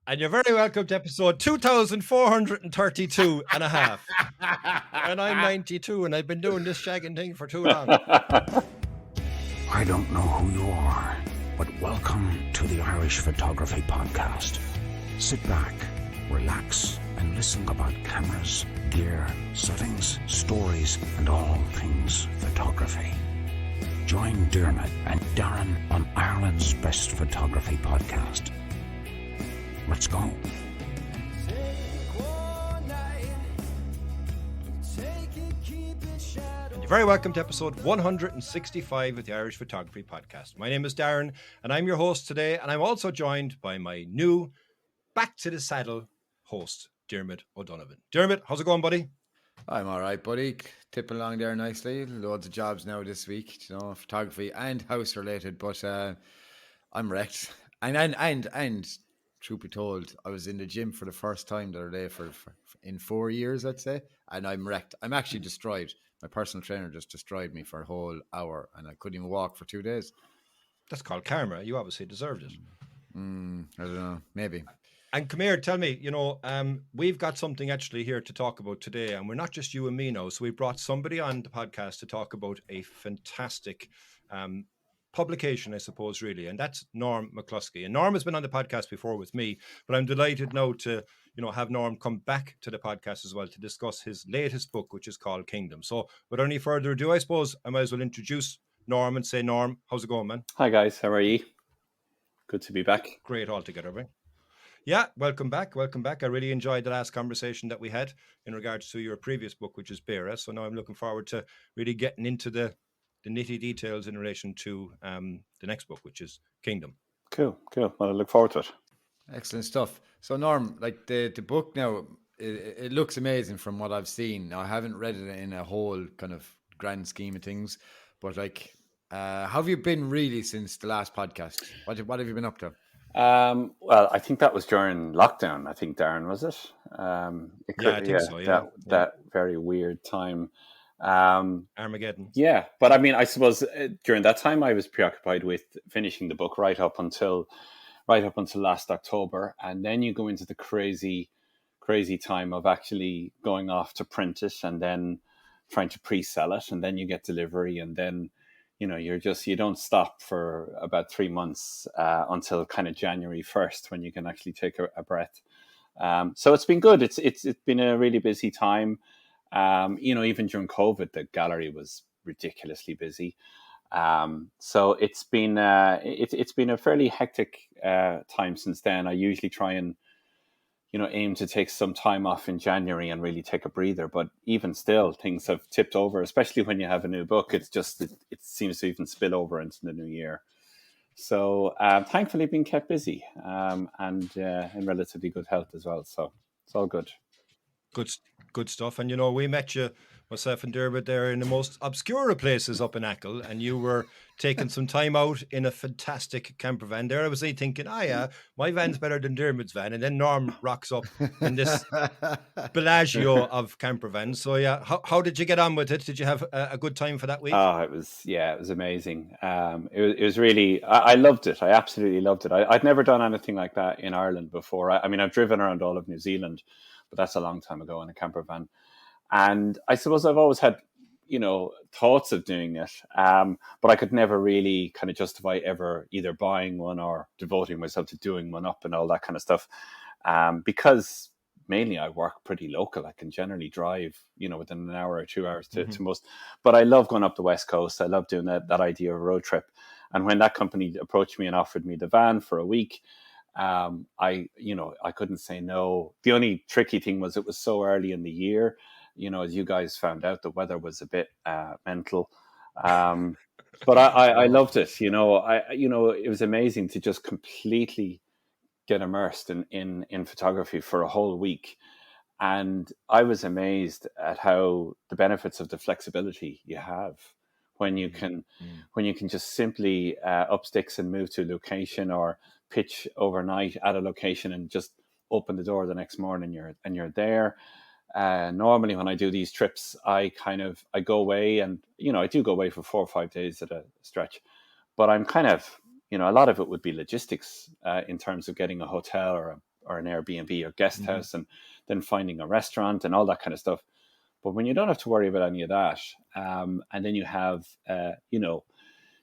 And you're very welcome to episode 2432 and a half. And I'm 92 and I've been doing this shagging thing for too long. I don't know who you are, but welcome to the Irish Photography Podcast. Sit back, relax, and listen about cameras, gear, settings, stories, and all things photography. Join Dermot and Darren on Ireland's Best Photography Podcast. Let's go. And you're very welcome to episode 165 of the Irish Photography Podcast. My name is Darren and I'm your host today, and I'm also joined by my new back to the saddle host, Dermot O'Donovan. Dermot, how's it going, buddy? I'm all right, buddy. Tipping along there nicely. Loads of jobs now this week, you know, photography and house related, but I'm wrecked. And truth be told, I was in the gym for the first time the other day for in 4 years, I'd say, and I'm wrecked. I'm actually destroyed. My personal trainer just destroyed me for a whole hour, and I couldn't even walk for 2 days. That's called karma. You obviously deserved it. I don't know, maybe. And come here, tell me, we've got something actually here to talk about today, and we're not just you and me now. So we brought somebody on the podcast to talk about a fantastic publication, I suppose, really, and that's Norm McCloskey. And Norm has been on the podcast before with me, but I'm delighted now to, have Norm come back to the podcast as well to discuss his latest book, which is called Kingdom. So without any further ado, I suppose I might as well introduce Norm and say, Norm, how's it going, man? Hi guys, how are you? Good to be back. Great altogether, right? Yeah, welcome back. Welcome back. I really enjoyed the last conversation that we had in regards to your previous book, which is Beira. So now I'm looking forward to really getting into the nitty details in relation to the next book, which is Kingdom. Cool. Well, I look forward to it. Excellent stuff. So Norm, like the book now, it looks amazing from what I've seen. Now, I haven't read it in a whole kind of grand scheme of things, but like, how have you been really since the last podcast? What have you been up to? Well, I think that was during lockdown. I think, Darren, was it? I think so. Yeah, that very weird time. Armageddon. Yeah, but I mean, I suppose during that time I was preoccupied with finishing the book right up until last October, and then you go into the crazy time of actually going off to print it and then trying to pre-sell it, and then you get delivery, and then you don't stop for about 3 months until kind of January 1st when you can actually take a breath. So it's been good. It's been a really busy time. Even during COVID, the gallery was ridiculously busy. So it's been a fairly hectic time since then. I usually try and aim to take some time off in January and really take a breather. But even still, things have tipped over, especially when you have a new book. It's just it seems to even spill over into the new year. So thankfully, being kept busy and in relatively good health as well. So it's all good. Good stuff. And we met you, myself and Dermot, there in the most obscure of places up in Achill, and you were taking some time out in a fantastic camper van there. I was thinking, my van's better than Dermot's van, and then Norm rocks up in this Bellagio of camper vans. So yeah, how did you get on with it? Did you have a good time for that week? Oh, it was amazing. It was really, I loved it. I absolutely loved it. I'd never done anything like that in Ireland before. I mean, I've driven around all of New Zealand, but that's a long time ago in a camper van. And I suppose I've always had, thoughts of doing it. But I could never really kind of justify ever either buying one or devoting myself to doing one up and all that kind of stuff. Because mainly I work pretty local. I can generally drive, within an hour or 2 hours to most. But I love going up the West Coast. I love doing that idea of a road trip. And when that company approached me and offered me the van for a week, I couldn't say no. The only tricky thing was it was so early in the year. As you guys found out, the weather was a bit mental. But I loved it. It was amazing to just completely get immersed in photography for a whole week. And I was amazed at how the benefits of the flexibility you have when you can just simply up sticks and move to a location, or pitch overnight at a location and just open the door the next morning and you're there. Normally when I do these trips, I go away, and I do go away for 4 or 5 days at a stretch, but I'm kind of, a lot of it would be logistics in terms of getting a hotel or or an Airbnb or guest house, and then finding a restaurant and all that kind of stuff. But when you don't have to worry about any of that, and then you have,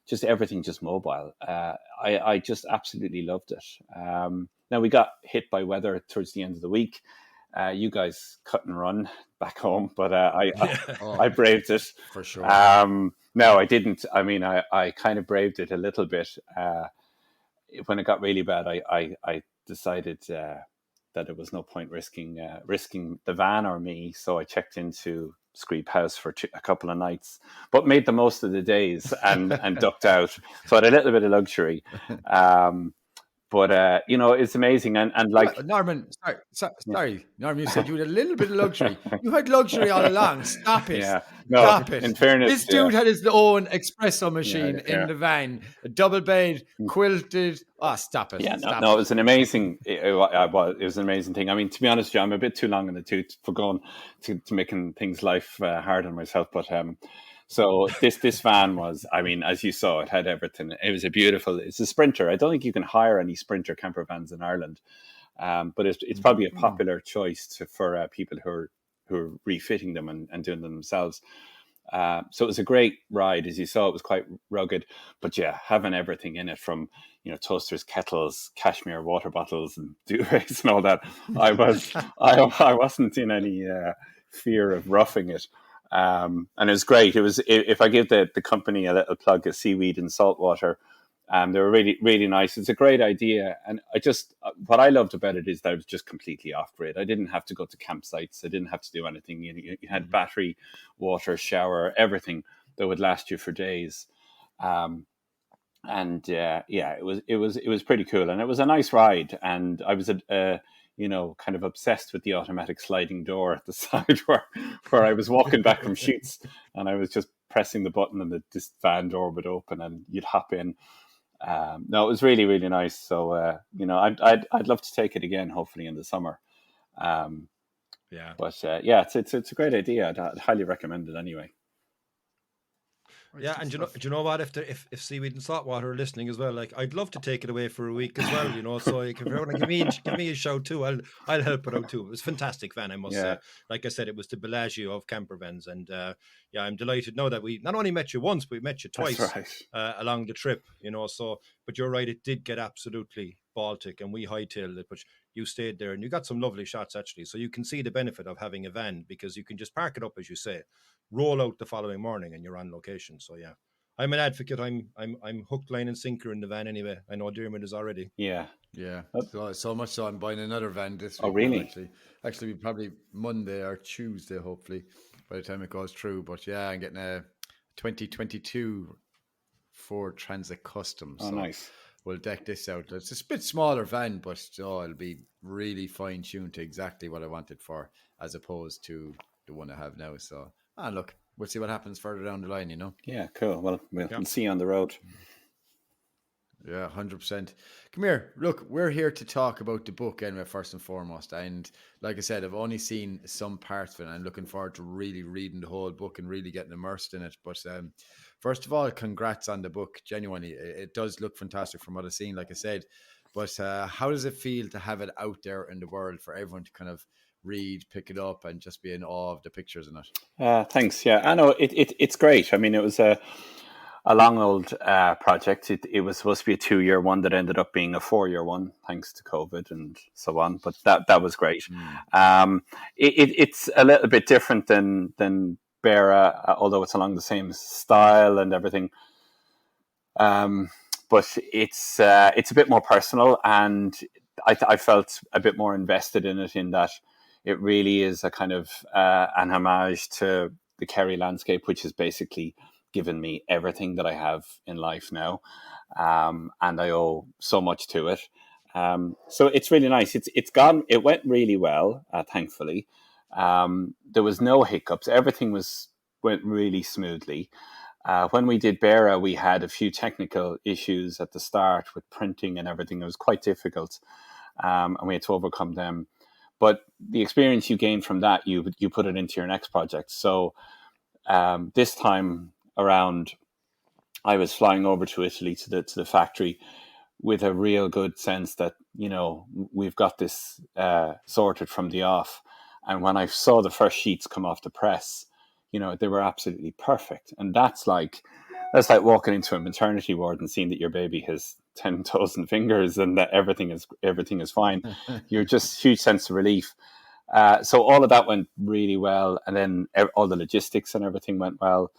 just everything just mobile, I just absolutely loved it. Now we got hit by weather towards the end of the week. You guys cut and run back home, but I braved it for sure. No, I didn't. I mean, I kind of braved it a little bit. When it got really bad, I decided that it was no point risking the van or me. So I checked into Screep House for a couple of nights, but made the most of the days and ducked out. So I had a little bit of luxury. But it's amazing, and like Norman, sorry, Norman, you said you had a little bit of luxury. You had luxury all along. Stop it. Yeah, no. Stop it. In fairness, this dude had his own espresso machine in the van, a double bed, quilted. Oh, stop it. Yeah, stop it was an amazing. It was an amazing thing. I mean, to be honest, I'm a bit too long in the tooth for going to making things life hard on myself, but. So this van was, I mean, as you saw, it had everything. It's a Sprinter. I don't think you can hire any Sprinter camper vans in Ireland, but it's probably a popular choice for people who are refitting them and doing them themselves. So it was a great ride. As you saw, it was quite rugged, but yeah, having everything in it from, toasters, kettles, cashmere water bottles and duvets and all that. I wasn't in any fear of roughing it. And it was great. It was, if I give the company a little plug, of Seaweed and Saltwater, they were really, really nice. It's a great idea. And what I loved about it is that it was just completely off grid. I didn't have to go to campsites. I didn't have to do anything. You had battery, water, shower, everything that would last you for days. It was pretty cool. And it was a nice ride. And I was kind of obsessed with the automatic sliding door at the side where I was walking back from shoots and I was just pressing the button and this van door would open and you'd hop in. No, it was really, really nice. So, I'd love to take it again, hopefully in the summer. It's a great idea. I'd highly recommend it anyway. Yeah, and do you know what? If Seaweed and Saltwater are listening as well, like I'd love to take it away for a week as well, So if you want to give me a shout too, I'll help it out too. It was a fantastic van, I must say. Like I said, it was the Bellagio of Camper vans, and I'm delighted now that we not only met you once, but we met you twice. That's right. Along the trip, So, but you're right, it did get absolutely Baltic, and we hightailed it, but you stayed there and you got some lovely shots actually. So you can see the benefit of having a van because you can just park it up, as you say, roll out the following morning and you're on location. So yeah, I'm an advocate. I'm hook, line and sinker in the van anyway. I know Dermot is already. Yeah. So much so I'm buying another van this week. Oh, really? Actually, probably Monday or Tuesday, hopefully, by the time it goes through. But yeah, I'm getting a 2022 Ford Transit Custom. Oh, nice. We'll deck this out. It's a bit smaller van, but it'll be really fine-tuned to exactly what I want it for, as opposed to the one I have now. So, look, we'll see what happens further down the line, Yeah, cool. Well, we'll see you on the road. Yeah, 100%. Come here. Look, we're here to talk about the book anyway, first and foremost. And like I said, I've only seen some parts of it, and I'm looking forward to really reading the whole book and really getting immersed in it. But first of all, congrats on the book. Genuinely, it does look fantastic from what I've seen, like I said. But how does it feel to have it out there in the world for everyone to kind of read, pick it up, and just be in awe of the pictures in it? Thanks. Yeah, I know it's great. I mean, it was a long old project. It was supposed to be a 2-year one that ended up being a 4-year one, thanks to COVID and so on. But that was great. It's a little bit different than Bera, although it's along the same style and everything. But it's a bit more personal, and I felt a bit more invested in it, in that it really is a kind of an homage to the Kerry landscape, which has basically given me everything that I have in life now, and I owe so much to it. So it's really nice. It went really well, thankfully. There was no hiccups. Everything went really smoothly. When we did Bera, we had a few technical issues at the start with printing and everything. It was quite difficult, and we had to overcome them. But the experience you gain from that, you put it into your next project. So this time around, I was flying over to Italy to the factory with a real good sense that, we've got this sorted from the off. And when I saw the first sheets come off the press, they were absolutely perfect. And that's like walking into a maternity ward and seeing that your baby has 10 toes and fingers and that everything is fine. You're just huge sense of relief. So all of that went really well, and then all the logistics and everything went well.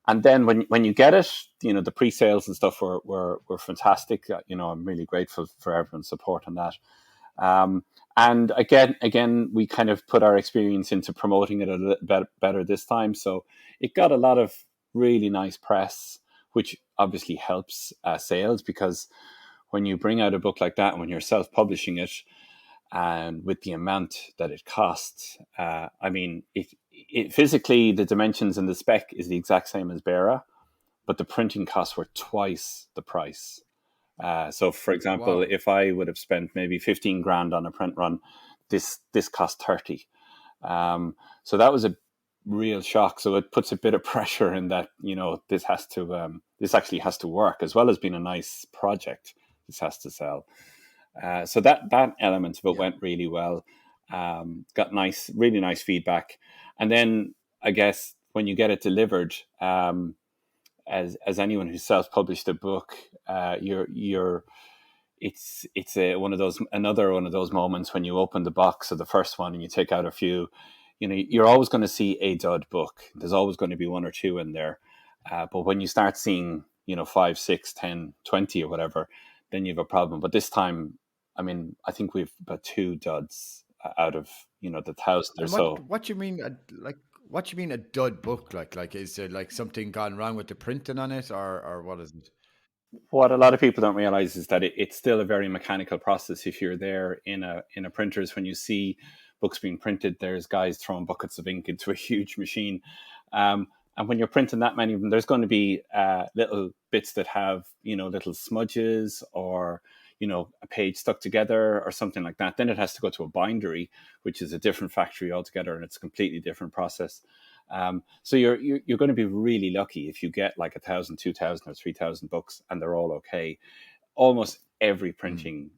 And then when you get it, the pre-sales and stuff were fantastic. I'm really grateful for everyone's support on that. And again, we kind of put our experience into promoting it a little better this time. So it got a lot of really nice press, which obviously helps sales, because when you bring out a book like that and when you're self-publishing it, and with the amount that it costs, it physically, the dimensions and the spec is the exact same as Bera, but the printing costs were twice the price. So, for example, Wow. if I would have spent maybe 15 grand on a print run, this cost 30. So that was a real shock. So it puts a bit of pressure in that, this actually has to work, as well as being a nice project. This has to sell. So that element of it went really well. Got really nice feedback. And then I guess when you get it delivered, as anyone who self-published a book, it's another one of those moments when you open the box of the first one and you take out a few. You're always going to see a dud book. There's always going to be one or two in there. But when you start seeing 5, 6, 10, 20 or whatever, then you have a problem. But this time, I think we've got 2 duds out of the 1,000 or And so. what you mean, what you mean a dud book? Like is there like something gone wrong with the printing on it, or what is it? What a lot of people don't realize is that it's still a very mechanical process. If you're there in a printers, when you see books being printed, there's guys throwing buckets of ink into a huge machine. And when you're printing that many of them, there's going to be little bits that have, little smudges or, a page stuck together or something like that. Then it has to go to a bindery, which is a different factory altogether, and it's a completely different process. So you're going to be really lucky if you get like 1,000, 2,000 or 3,000 books and they're all okay. Almost every printing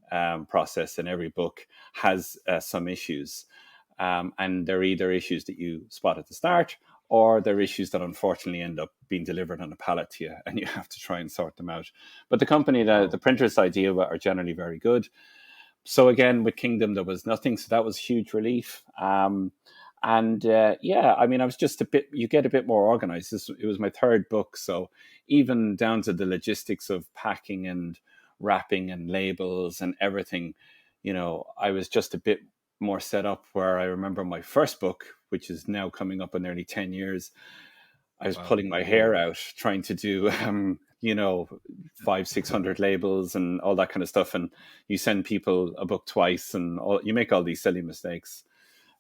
process and every book has some issues. And they're either issues that you spot at the start, or they're issues that unfortunately end up being delivered on a pallet to you and you have to try and sort them out. But the company, the printers I deal with, are generally very good. So again, with Kingdom, there was nothing. So that was huge relief. I was just you get a bit more organized. It was my 3rd book. So even down to the logistics of packing and wrapping and labels and everything, I was just a bit more set up, where I remember my first book, which is now coming up on nearly 10 years, I was pulling my hair out trying to do, 500-600 labels and all that kind of stuff. And you send people a book twice and you make all these silly mistakes.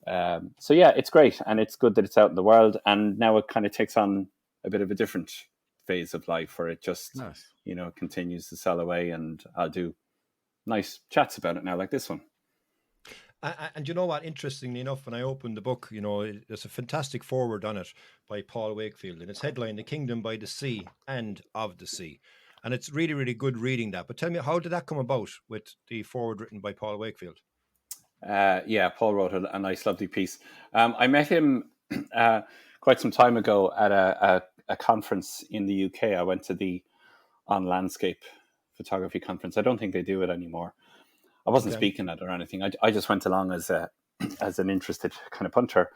So yeah, it's great. And it's good that it's out in the world. And now it kind of takes on a bit of a different phase of life, where it just, Nice. continues to sell away, and I'll do nice chats about it now, like this one. And you know what? Interestingly enough, when I opened the book, there's a fantastic foreword on it by Paul Wakefield, and it's headlined "The Kingdom by the Sea and of the Sea," and it's really, really good reading that. But tell me, how did that come about with the foreword written by Paul Wakefield? Paul wrote a nice, lovely piece. I met him quite some time ago at a conference in the UK. I went to the On Landscape photography conference. I don't think they do it anymore. I wasn't speaking at it or anything. I just went along as an interested kind of punter.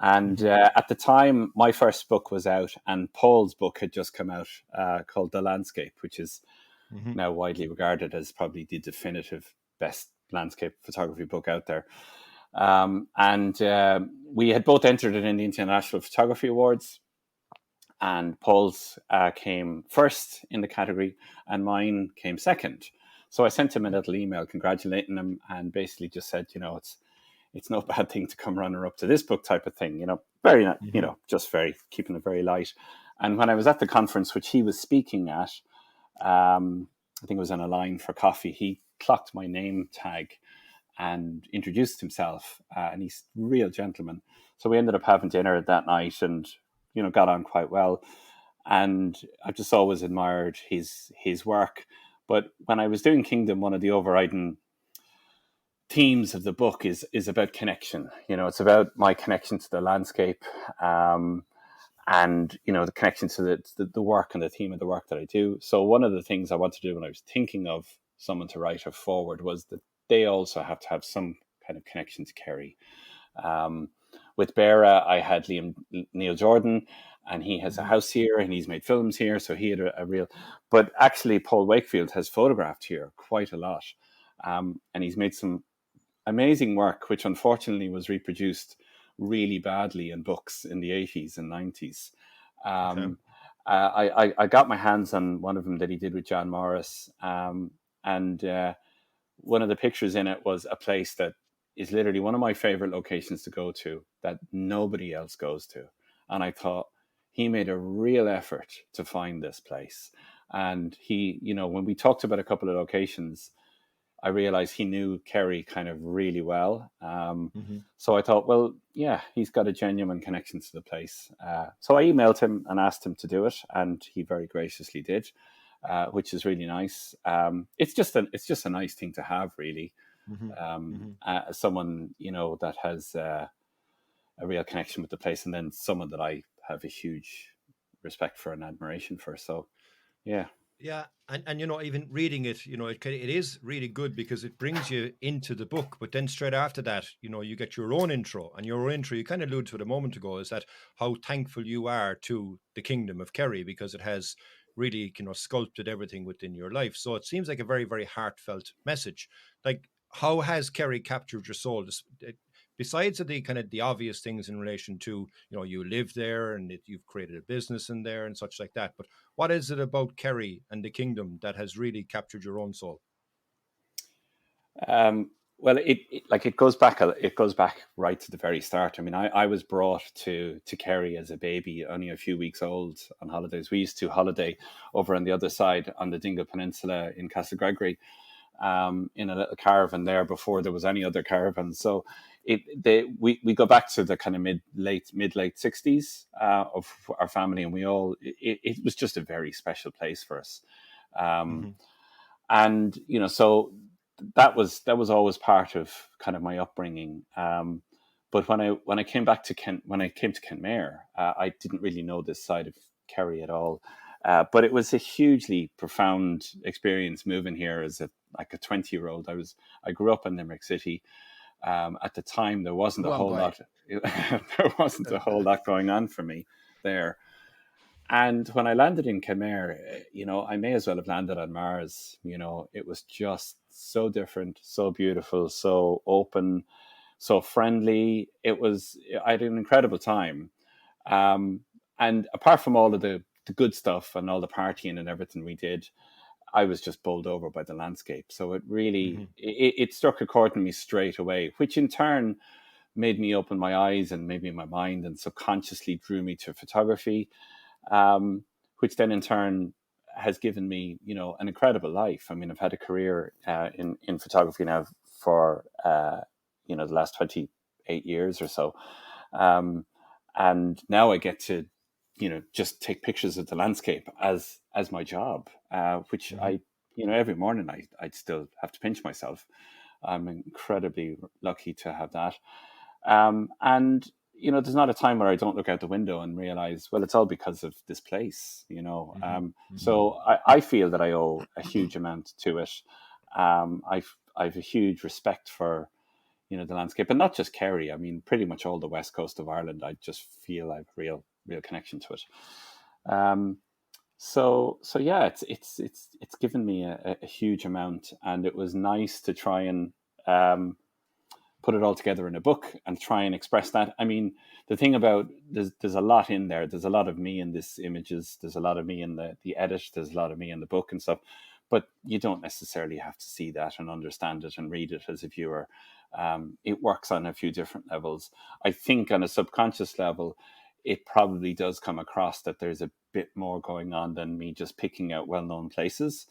And at the time, my first book was out, and Paul's book had just come out, called The Landscape, which is now widely regarded as probably the definitive best landscape photography book out there. We had both entered it in the International Photography Awards, and Paul's came first in the category, and mine came second. So I sent him a little email congratulating him, and basically just said, it's no bad thing to come runner up to this book, type of thing, very, just very, keeping it very light. And when I was at the conference, which he was speaking at, I think it was in a line for coffee, he clocked my name tag and introduced himself, and he's a real gentleman. So we ended up having dinner that night, and, got on quite well. And I've just always admired his work. But when I was doing Kingdom, one of the overriding themes of the book is about connection. It's about my connection to the landscape, and the connection to the work and the theme of the work that I do. So one of the things I wanted to do when I was thinking of someone to write a foreword was that they also have to have some kind of connection to Kerry. With Bera, I had Neil Jordan, and he has a house here, and he's made films here, so he had a real. But actually, Paul Wakefield has photographed here quite a lot, and he's made some amazing work, which unfortunately was reproduced really badly in books in the 80s and 90s. I got my hands on one of them that he did with John Morris, and one of the pictures in it was a place that is literally one of my favorite locations to go to that nobody else goes to. And I thought he made a real effort to find this place. And he, when we talked about a couple of locations, I realized he knew Kerry kind of really well. So I thought, well, yeah, he's got a genuine connection to the place. So I emailed him and asked him to do it, and he very graciously did, which is really nice. It's just a nice thing to have, really. Someone, that has a real connection with the place, and then someone that I have a huge respect for and admiration for. So, yeah. Yeah, and even reading it, it is really good because it brings you into the book. But then straight after that, you get your own intro, and your own intro, you kind of alluded to it a moment ago, is that how thankful you are to the Kingdom of Kerry because it has really, sculpted everything within your life. So it seems like a very, very heartfelt message. Like, how has Kerry captured your soul? Besides the kind of the obvious things in relation to, you live there and you've created a business in there and such like that. But what is it about Kerry and the Kingdom that has really captured your own soul? Well, it goes back right to the very start. I mean, I was brought to Kerry as a baby, only a few weeks old, on holidays. We used to holiday over on the other side on the Dingle Peninsula in Castle Gregory, in a little caravan there before there was any other caravan. So we go back to the kind of mid late 60s of our family, and it was just a very special place for us. And so that was always part of kind of my upbringing. But when I came back to Kenmare, I didn't really know this side of Kerry at all. But it was a hugely profound experience moving here as a 20-year-old. I grew up in Limerick City. At the time, there wasn't a whole lot. There wasn't a whole lot going on for me there. And when I landed in Kenmare, I may as well have landed on Mars. It was just so different, so beautiful, so open, so friendly. I had an incredible time. And apart from all of the good stuff and all the partying and everything we did, I was just bowled over by the landscape. So it really, it struck a chord in me straight away, which in turn made me open my eyes and maybe my mind, and subconsciously drew me to photography. Which then in turn has given me, an incredible life. I mean, I've had a career in photography now for, the last 28 years or so. And now I get to, just take pictures of the landscape as my job, which I, every morning I'd still have to pinch myself. I'm incredibly lucky to have that. And there's not a time where I don't look out the window and realize, well, it's all because of this place, So I feel that I owe a huge amount to it. I've a huge respect for, the landscape, and not just Kerry. I mean, pretty much all the west coast of Ireland. I just feel I've real connection to it. So yeah, it's given me a huge amount, and it was nice to try and put it all together in a book and try and express that. I mean, the thing about there's a lot in there. There's a lot of me in this images. There's a lot of me in the edit. There's a lot of me in the book and stuff. But you don't necessarily have to see that and understand it and read it as a viewer. It works on a few different levels. I think on a subconscious level, it probably does come across that there's a bit more going on than me just picking out well-known places.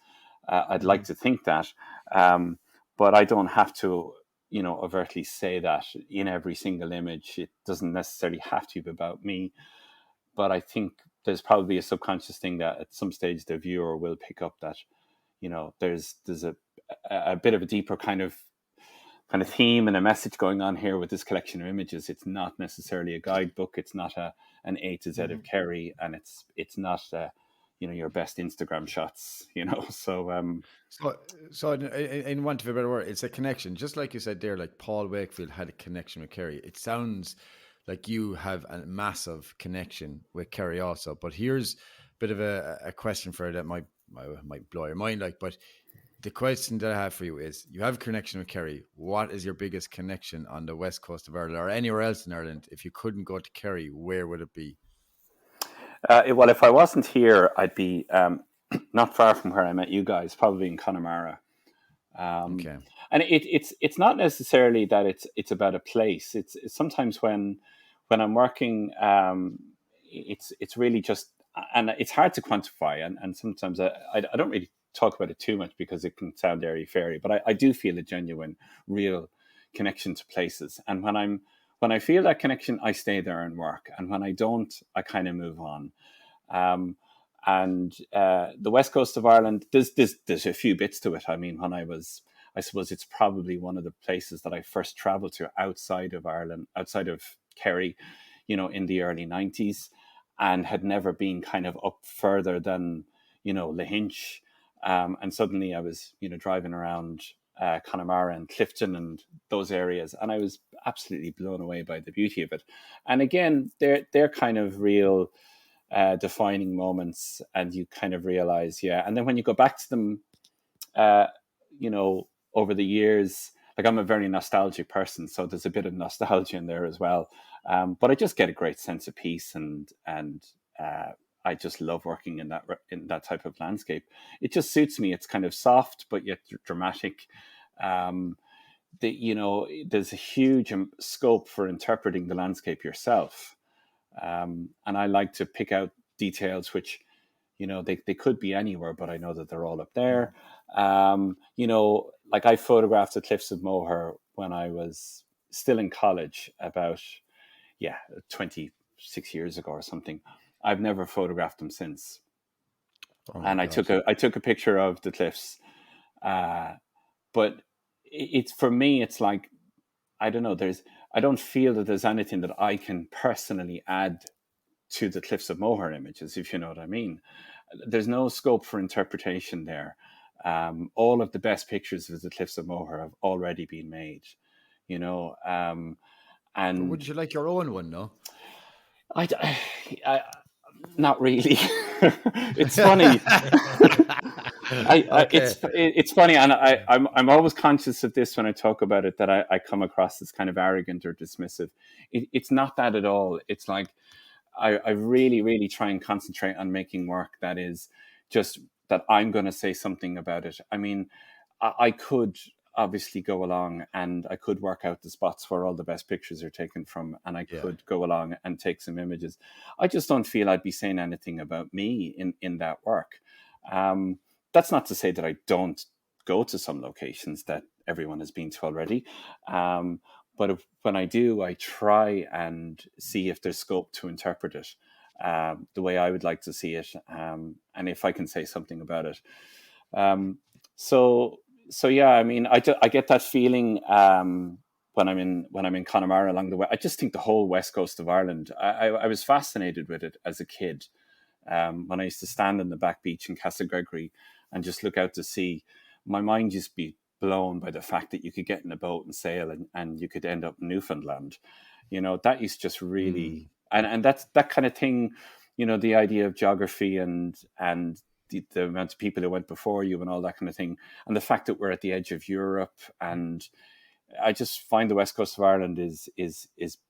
I'd like to think that, but I don't have to, overtly say that in every single image. It doesn't necessarily have to be about me, but I think there's probably a subconscious thing that at some stage the viewer will pick up that, there's a bit of a deeper kind of theme and a message going on here with this collection of images. It's not necessarily a guidebook. It's not an A to Z of Kerry, and it's not your best Instagram shots. So in want of a better word, it's a connection. Just like you said there, like Paul Wakefield had a connection with Kerry. It sounds like you have a massive connection with Kerry also. But here's a bit of a question for you that might blow your mind. But the question that I have for you is: you have a connection with Kerry. What is your biggest connection on the west coast of Ireland or anywhere else in Ireland? If you couldn't go to Kerry, where would it be? Well, if I wasn't here, I'd be not far from where I met you guys, probably in Connemara. Okay. And it's not necessarily that it's about a place. It's sometimes when I'm working, it's really just, and it's hard to quantify. And sometimes I don't really talk about it too much because it can sound airy fairy. But I do feel a genuine, real connection to places. And when I feel that connection, I stay there and work. And when I don't, I kind of move on. And the west coast of Ireland, there's a few bits to it. I mean, I suppose it's probably one of the places that I first traveled to outside of Ireland, outside of Kerry, in the early 90s, and had never been kind of up further than, Lahinch. And suddenly I was, driving around Connemara and Clifton and those areas, and I was absolutely blown away by the beauty of it. And again, they're kind of real defining moments, and you kind of realize, and then when you go back to them, over the years, like I'm a very nostalgic person, so there's a bit of nostalgia in there as well. But I just get a great sense of peace, and I just love working in that type of landscape. It just suits me. It's kind of soft, but yet dramatic. There's a huge scope for interpreting the landscape yourself. And I like to pick out details which, they could be anywhere, but I know that they're all up there. Like I photographed the cliffs of Moher when I was still in college about, 26 years ago or something. I've never photographed them since. And I took a picture of the cliffs. But it's, for me, it's like, I don't know, I don't feel that there's anything that I can personally add to the Cliffs of Moher images, if you know what I mean. There's no scope for interpretation there. All of the best pictures of the Cliffs of Moher have already been made, and But would you like your own one, no? I not really. It's funny. It's funny, and I'm always conscious of this when I talk about it, that I come across as kind of arrogant or dismissive. It's not that at all. It's like I really, really try and concentrate on making work that is just that I'm going to say something about it. I mean, I could obviously go along and I could work out the spots where all the best pictures are taken from, and I could go along and take some images. I just don't feel I'd be saying anything about me in that work. That's not to say that I don't go to some locations that everyone has been to already. But when I do, I try and see if there's scope to interpret it the way I would like to see it, and if I can say something about it. So yeah, I mean, I get that feeling when I'm in Connemara along the way. I just think the whole west coast of Ireland. I was fascinated with it as a kid when I used to stand on the back beach in Castle Gregory and just look out to sea. My mind just be blown by the fact that you could get in a boat and sail and you could end up in Newfoundland. That is just really and that's that kind of thing. The idea of geography and the amount of people who went before you and all that kind of thing, and the fact that we're at the edge of Europe, and I just find the west coast of Ireland is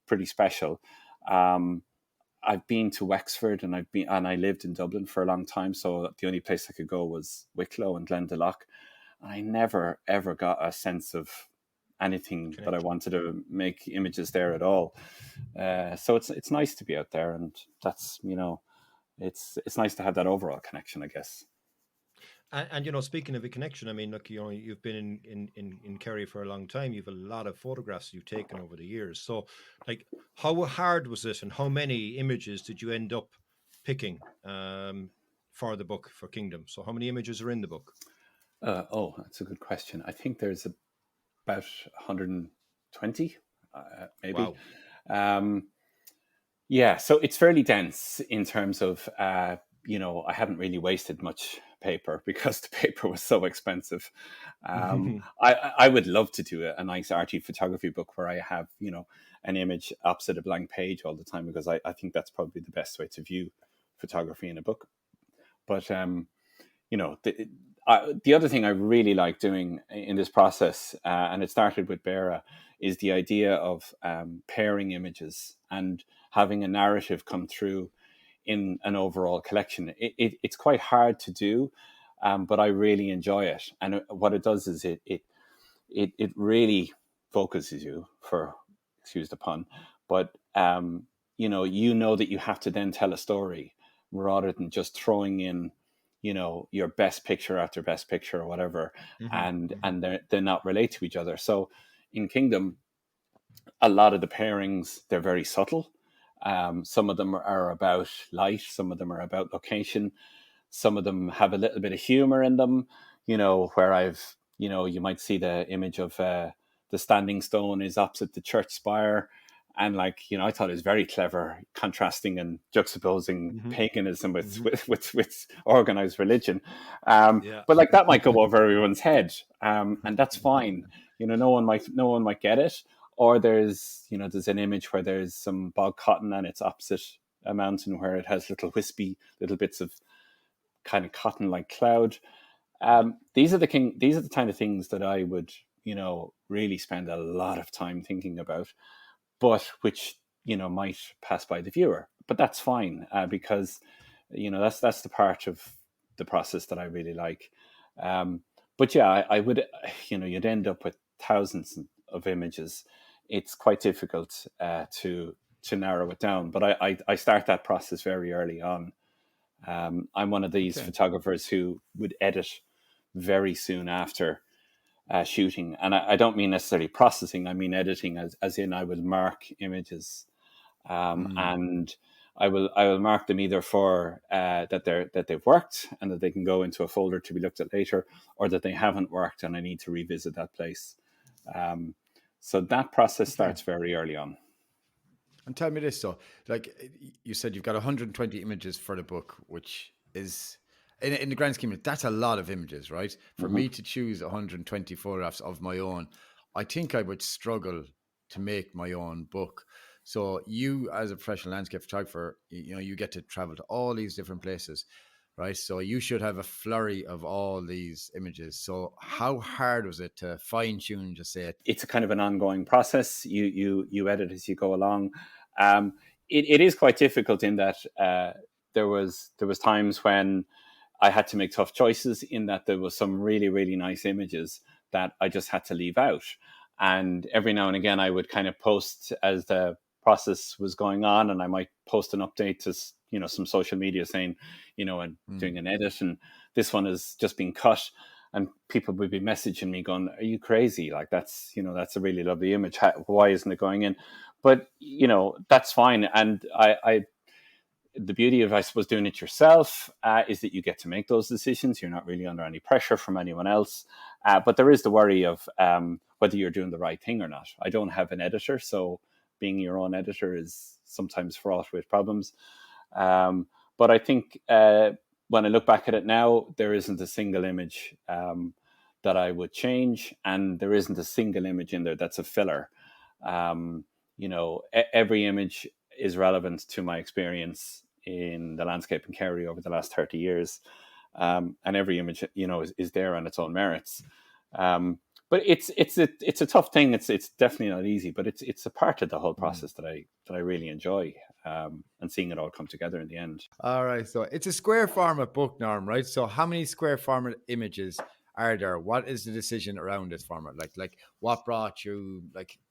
pretty special. I've been to Wexford and I lived in Dublin for a long time, so the only place I could go was Wicklow and Glendalough. And I never ever got a sense of anything that I wanted to make images there at all. So it's nice to be out there, and that's it's nice to have that overall connection, I guess. And speaking of a connection, I mean, look, you've been in Kerry for a long time. You've a lot of photographs you've taken over the years. So, like, how hard was it, and how many images did you end up picking for the book, for Kingdom? So, how many images are in the book? That's a good question. I think there's about 120, maybe. Wow. Yeah, so it's fairly dense in terms of, I haven't really wasted much paper because the paper was so expensive. I would love to do a nice arty photography book where I have, an image opposite a blank page all the time, because I think that's probably the best way to view photography in a book. But, the other thing I really like doing in this process, and it started with Bera, is the idea of pairing images and having a narrative come through in an overall collection. It's quite hard to do, but I really enjoy it. And what it does is it really focuses you, for excuse the pun, but that you have to then tell a story rather than just throwing in your best picture after best picture or whatever, and they're not relate to each other. So in Kingdom, a lot of the pairings, they're very subtle. Some of them are about light, some of them are about location, some of them have a little bit of humor in them, where you might see the image of the standing stone is opposite the church spire. And I thought it was very clever, contrasting and juxtaposing paganism with organized religion. Yeah. But that might go over everyone's head, and that's fine. No one might get it. Or there's an image where there's some bog cotton and it's opposite a mountain where it has little wispy little bits of kind of cotton like cloud. These are the kind of things that I would really spend a lot of time thinking about, but which might pass by the viewer. But that's fine, because that's the part of the process that I really like. But yeah, I would you'd end up with thousands of images. It's quite difficult to narrow it down. But I start that process very early on. I'm one of these photographers who would edit very soon after shooting, and I don't mean necessarily processing. I mean editing, as in I will mark images, and I will mark them either for that they've worked and that they can go into a folder to be looked at later, or that they haven't worked and I need to revisit that place. So that process starts very early on. And tell me this, so you said you've got 120 images for the book, which is in the grand scheme of it, that's a lot of images, right? For me to choose 120 photographs of my own, I think I would struggle to make my own book. So you, as a professional landscape photographer, you get to travel to all these different places, right? So you should have a flurry of all these images. So how hard was it to fine tune, just say it? It's a kind of an ongoing process. You edit as you go along. It is quite difficult in that there was times when I had to make tough choices, in that there was some really, really nice images that I just had to leave out. And every now and again, I would kind of post as the process was going on, and I might post an update to some social media saying, and doing an edit, and this one has just been cut, and people would be messaging me going, "Are you crazy? That's that's a really lovely image. Why isn't it going in?" But that's fine, and the beauty of, I suppose, doing it yourself is that you get to make those decisions. You're not really under any pressure from anyone else. But there is the worry of whether you're doing the right thing or not. I don't have an editor, so being your own editor is sometimes fraught with problems. But I think when I look back at it now, there isn't a single image that I would change, and there isn't a single image in there that's a filler. Every image is relevant to my experience in the landscape in Kerry over the last 30 years. And every image, is there on its own merits. But it's a tough thing. It's definitely not easy, but it's a part of the whole process that I really enjoy, and seeing it all come together in the end. All right. So it's a square format book, Norm, right? So how many square format images are there? What is the decision around this format? Like what brought you,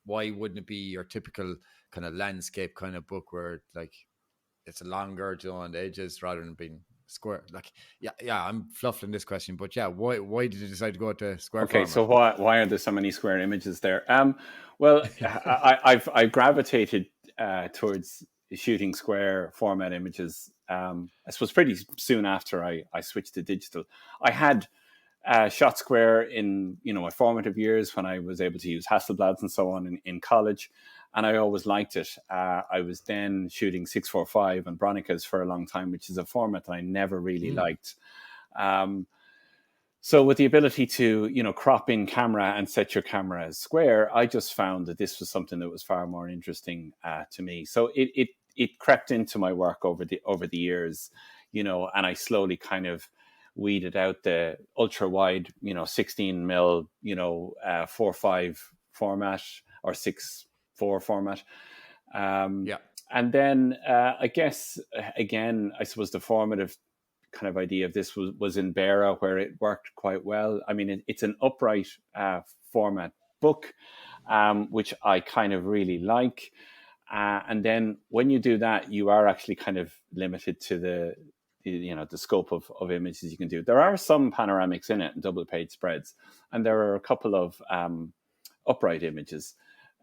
why wouldn't it be your typical kind of landscape kind of book where it's a longer on the edges rather than being square? I'm fluffing this question, but why did you decide to go to square format? So why are there so many square images there? Well, I've gravitated towards shooting square format images. I suppose pretty soon after I switched to digital. I had shot square in my formative years when I was able to use Hasselblads and so on in college, and I always liked it. I was then shooting 645 and Bronicas for a long time, which is a format that I never really liked. So with the ability to crop in camera and set your camera as square, I just found that this was something that was far more interesting to me. So it crept into my work over the years, and I slowly kind of weeded out the ultra wide, 16 mil, 4.5 format or 6.4 format. And then I guess, again, I suppose the formative kind of idea of this was in Bera, where it worked quite well. I mean, it's an upright format book, which I kind of really like. And then when you do that, you are actually kind of limited to the scope of images you can do. There are some panoramics in it and double page spreads, and there are a couple of upright images.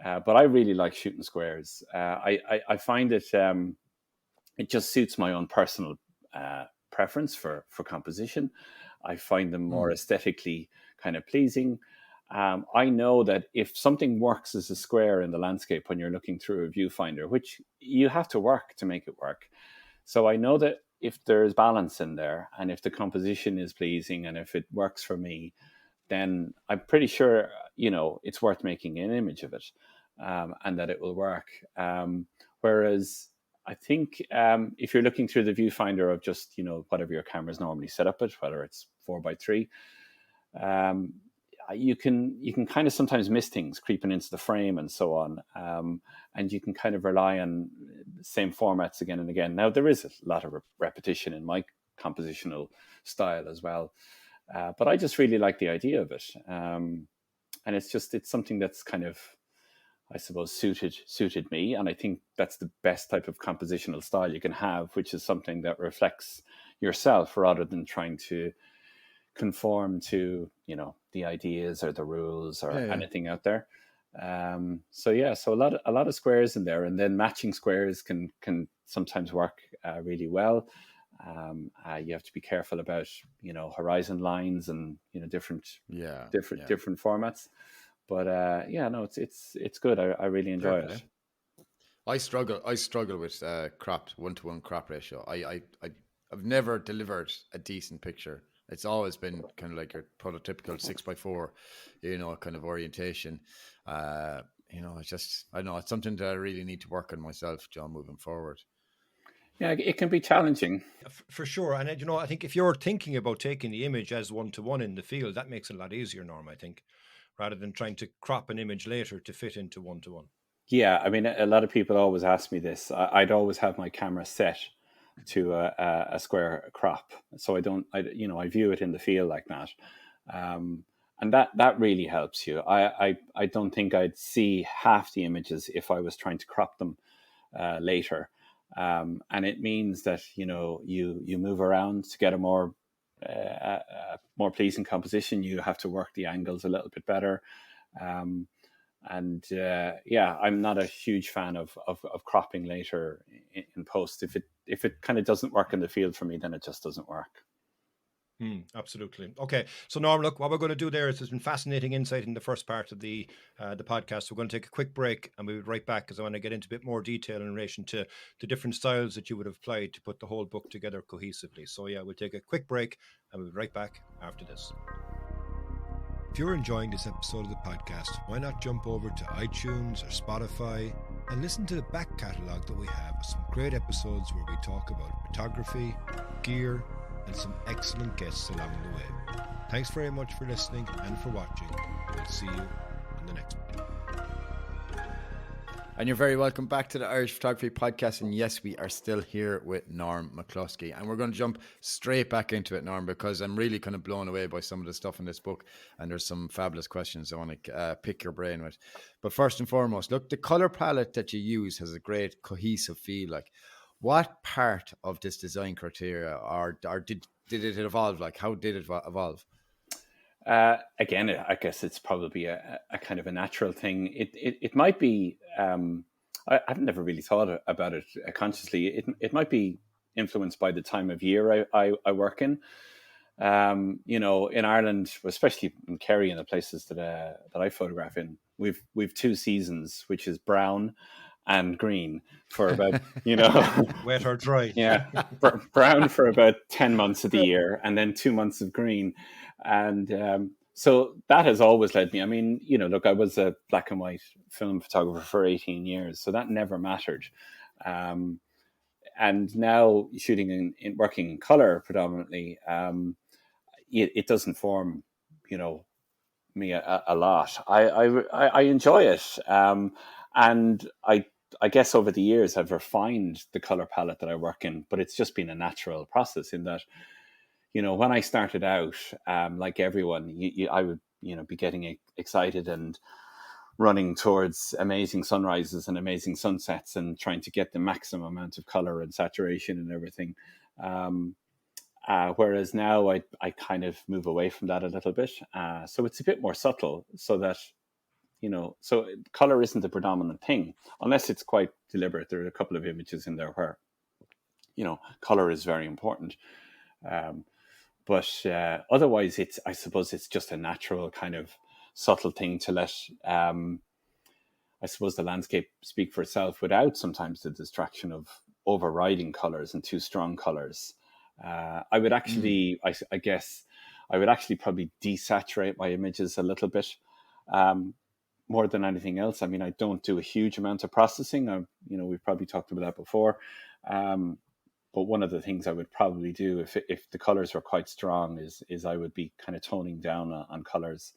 But I really like shooting squares. I find it just suits my own personal preference for composition. I find them more aesthetically kind of pleasing. I know that if something works as a square in the landscape when you're looking through a viewfinder, which you have to work to make it work. So I know that if there's balance in there and if the composition is pleasing and if it works for me, then I'm pretty sure, it's worth making an image of it and that it will work. Whereas I think if you're looking through the viewfinder of just, whatever your camera's normally set up at, whether it's 4x3, you can kind of sometimes miss things creeping into the frame and so on. And you can kind of rely on the same formats again and again. Now, there is a lot of repetition in my compositional style as well. But I just really like the idea of it. And it's something that's kind of, I suppose, suited me. And I think that's the best type of compositional style you can have, which is something that reflects yourself rather than trying to conform to, the ideas or the rules or anything out there. So a lot of squares in there, and then matching squares can sometimes work really well. You have to be careful about, horizon lines and, different formats. But it's good. I really enjoy it. I struggle with cropped 1-to-1 crop ratio. I've never delivered a decent picture. It's always been kind of like your prototypical 6x4, kind of orientation. I don't know, it's something that I really need to work on myself, John, moving forward. Yeah, it can be challenging. For sure. And, I think if you're thinking about taking the image as 1-to-1 in the field, that makes it a lot easier, Norm, I think, rather than trying to crop an image later to fit into 1-to-1. Yeah, I mean, a lot of people always ask me this. I'd always have my camera set to a square crop, so I view it in the field like that, and that really helps you. I don't think I'd see half the images if I was trying to crop them later, and it means that you move around to get a more pleasing composition. You have to work the angles a little bit better. I'm not a huge fan of cropping later in post. If it kind of doesn't work in the field for me, then it just doesn't work. Absolutely. Okay. So Norm, look, what we're going to do there is there's been fascinating insight in the first part of the podcast. We're going to take a quick break and we'll be right back because I want to get into a bit more detail in relation to the different styles that you would have applied to put the whole book together cohesively. So we'll take a quick break and we'll be right back after this. If you're enjoying this episode of the podcast, why not jump over to iTunes or Spotify and listen to the back catalogue that we have with some great episodes where we talk about photography, gear, and some excellent guests along the way. Thanks very much for listening and for watching. We'll see you on the next one. And you're very welcome back to the Irish Photography Podcast. And yes, we are still here with Norm McCloskey. And we're going to jump straight back into it, Norm, because I'm really kind of blown away by some of the stuff in this book. And there's some fabulous questions I want to pick your brain with. But first and foremost, look, the color palette that you use has a great cohesive feel. Like, what part of this design criteria or did it evolve? Like, how did it evolve? Again, I guess it's probably a kind of a natural thing. It might be. I've never really thought about it consciously. It might be influenced by the time of year I work in. In Ireland, especially in Kerry and the places that I photograph in, we've two seasons, which is brown and green for about, Wet or dry. yeah, brown for about 10 months of the year, and then 2 months of green. And so that has always led me. I mean, look, I was a black and white film photographer for 18 years, so that never mattered. And now shooting working in color predominantly, it does inform, me a lot. I enjoy it, and I guess over the years I've refined the color palette that I work in, but it's just been a natural process in that, when I started out, like everyone, I would, be getting excited and running towards amazing sunrises and amazing sunsets and trying to get the maximum amount of color and saturation and everything. Whereas now I kind of move away from that a little bit. So it's a bit more subtle so that, so color isn't the predominant thing unless it's quite deliberate. There are a couple of images in there where, color is very important. But otherwise I suppose it's just a natural kind of subtle thing to let, I suppose, the landscape speak for itself without sometimes the distraction of overriding colors and too strong colors. I would actually, I guess, I would actually probably desaturate my images a little bit more than anything else. I mean, I don't do a huge amount of processing. We've probably talked about that before. But one of the things I would probably do if the colors were quite strong is I would be kind of toning down on colors.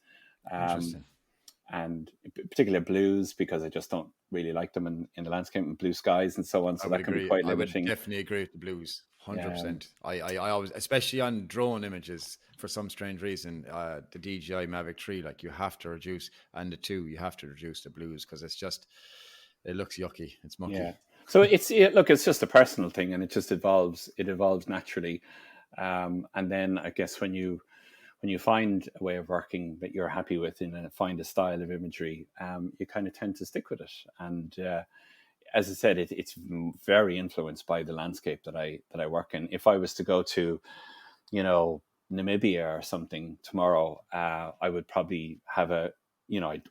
Interesting. And particularly blues, because I just don't really like them in the landscape, and blue skies and so on. So that can be quite limiting. I would definitely agree with the blues, 100%. I always, especially on drone images, for some strange reason, the DJI Mavic 3, like you have to reduce, and the 2, you have to reduce the blues because it looks yucky. It's mucky. Yeah. So it's just a personal thing, and it just evolves. It evolves naturally, and then I guess when you find a way of working that you're happy with and find a style of imagery, you kind of tend to stick with it. And as I said, it's very influenced by the landscape that I work in. If I was to go to, Namibia or something tomorrow, I would probably have I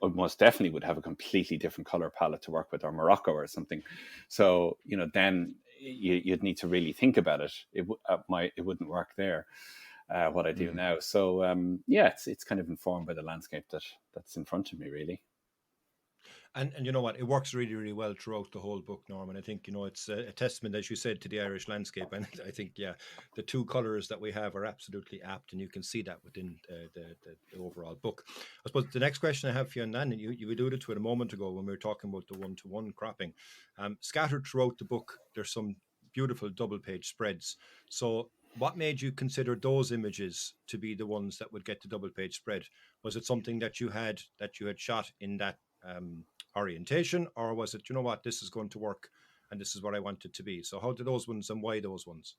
most definitely would have a completely different color palette to work with, or Morocco or something. So, then you'd need to really think about it. It wouldn't work there. What I do now. So it's kind of informed by the landscape that's in front of me, really. And you know what? It works really, really well throughout the whole book, Norman. I think, it's a testament, as you said, to the Irish landscape. And I think, the two colours that we have are absolutely apt, and you can see that within the overall book. I suppose the next question I have for you, and then you alluded to it a moment ago when we were talking about the one-to-one cropping. Scattered throughout the book, there's some beautiful double-page spreads. So what made you consider those images to be the ones that would get the double-page spread? Was it something that you had shot in that orientation, or was it, this is going to work and this is what I want it to be? So how did those ones, and why those ones?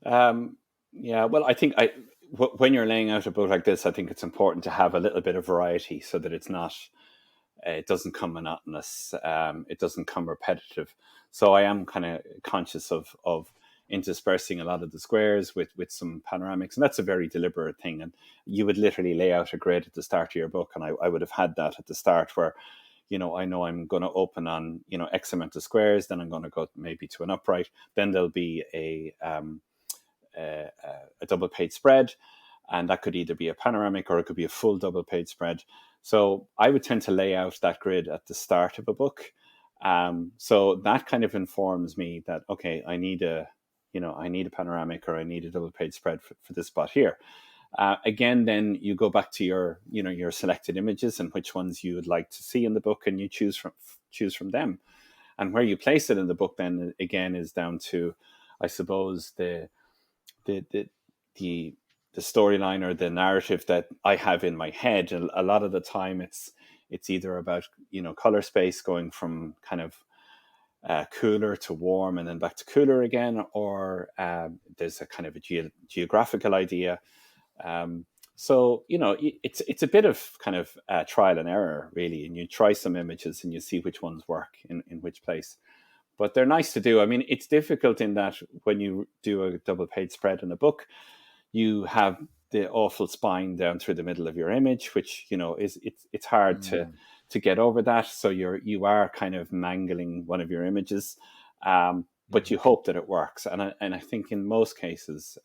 Well, I think when you're laying out a book like this, I think it's important to have a little bit of variety so that it's not, it doesn't come monotonous, it doesn't come repetitive. So I am kind of conscious of interspersing a lot of the squares with some panoramics, and that's a very deliberate thing. And you would literally lay out a grid at the start of your book, and I would have had that at the start where, I know I'm going to open on, X amount of squares, then I'm going to go maybe to an upright, then there'll be a double page spread, and that could either be a panoramic or it could be a full double page spread. So I would tend to lay out that grid at the start of a book. So that kind of informs me that, okay, I need a panoramic, or I need a double page spread for this spot here. Again, then you go back to your selected images and which ones you would like to see in the book, and you choose from them. And where you place it in the book then again is down to, I suppose, the storyline or the narrative that I have in my head. A lot of the time it's either about, color space going from kind of cooler to warm and then back to cooler again, or there's a kind of a geographical idea. So, it's a bit of kind of trial and error, really. And you try some images and you see which ones work in which place. But they're nice to do. I mean, it's difficult in that when you do a double page spread in a book, you have the awful spine down through the middle of your image, which, you know, it's hard to get over that. So you are kind of mangling one of your images, but you hope that it works. And I think in most cases,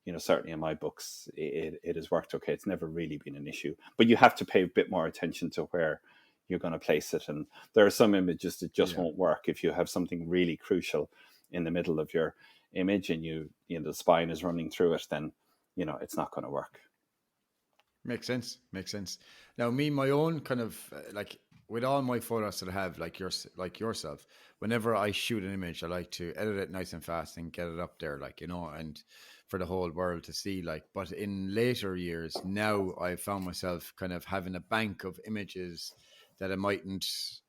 you know, certainly in my books, it has worked okay. It's never really been an issue, but you have to pay a bit more attention to where you're going to place it. And there are some images that just won't work if you have something really crucial in the middle of your image and you know the spine is running through it, then, you know, it's not going to work. Makes sense. Makes sense. Now, me, my own kind of like with all my photos that I have, like yourself, whenever I shoot an image, I like to edit it nice and fast and get it up there, like, you know, and for the whole world to see. Like, but in later years, now I found myself kind of having a bank of images that I mightn't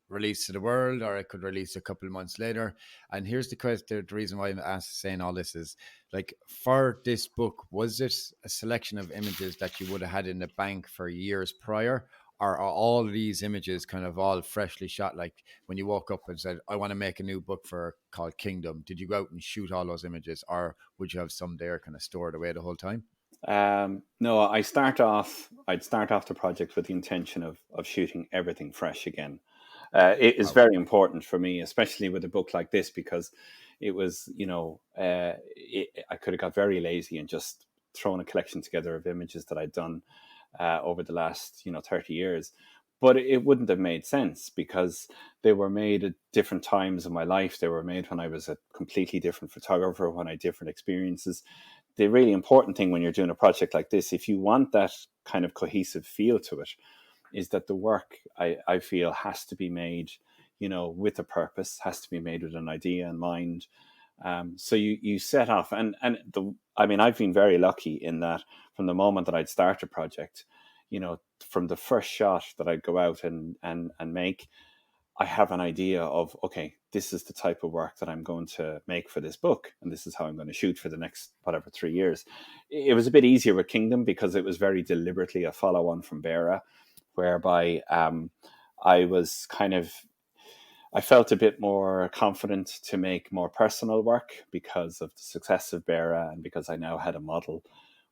release to the world, or I could release a couple of months later. And here's the question: the reason why I'm saying all this is, like, for this book, was it a selection of images that you would have had in the bank for years prior, or are all of these images kind of all freshly shot? Like when you woke up and said, I want to make a new book called Kingdom, did you go out and shoot all those images, or would you have some there kind of stored away the whole time? No, I'd start off the project with the intention of shooting everything fresh again. It is very important for me, especially with a book like this, because it was, you know, I could have got very lazy and just thrown a collection together of images that I'd done over the last, you know, 30 years. But it wouldn't have made sense because they were made at different times in my life. They were made when I was a completely different photographer, when I had different experiences. The really important thing when you're doing a project like this, if you want that kind of cohesive feel to it, is that the work, I feel, has to be made, you know, with a purpose, has to be made with an idea in mind. So you set off, I mean, I've been very lucky in that from the moment that I'd start a project, you know, from the first shot that I'd go out and make, I have an idea of, okay, this is the type of work that I'm going to make for this book, and this is how I'm going to shoot for the next, whatever, 3 years. It was a bit easier with Kingdom because it was very deliberately a follow-on from Bera, whereby I was kind of, I felt a bit more confident to make more personal work because of the success of Bera, and because I now had a model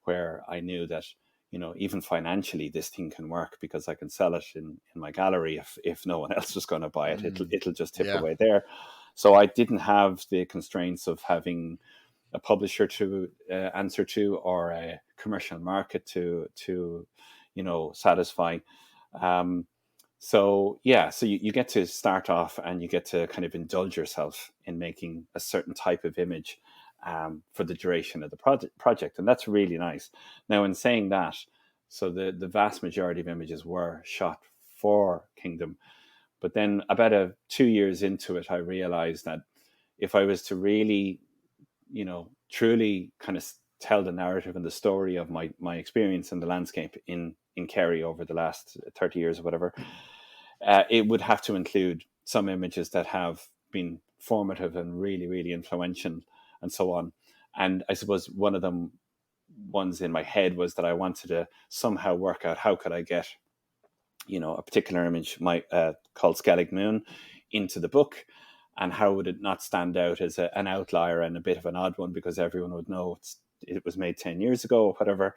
where I knew that, you know, even financially, this thing can work because I can sell it in my gallery. If no one else was going to buy it, it'll just tip away there. So I didn't have the constraints of having a publisher to answer to, or a commercial market to you know, satisfy. So you get to start off and you get to kind of indulge yourself in making a certain type of image for the duration of the project. And that's really nice. Now, in saying that, so the vast majority of images were shot for Kingdom. But then about 2 years into it, I realized that if I was to really, you know, truly kind of tell the narrative and the story of my experience in the landscape in Kerry over the last 30 years or whatever, it would have to include some images that have been formative and really, really influential and so on. And I suppose one of them, ones in my head, was that I wanted to somehow work out how could I get, you know, a particular image called Skellig Moon into the book, and how would it not stand out as an outlier and a bit of an odd one, because everyone would know it was made 10 years ago or whatever.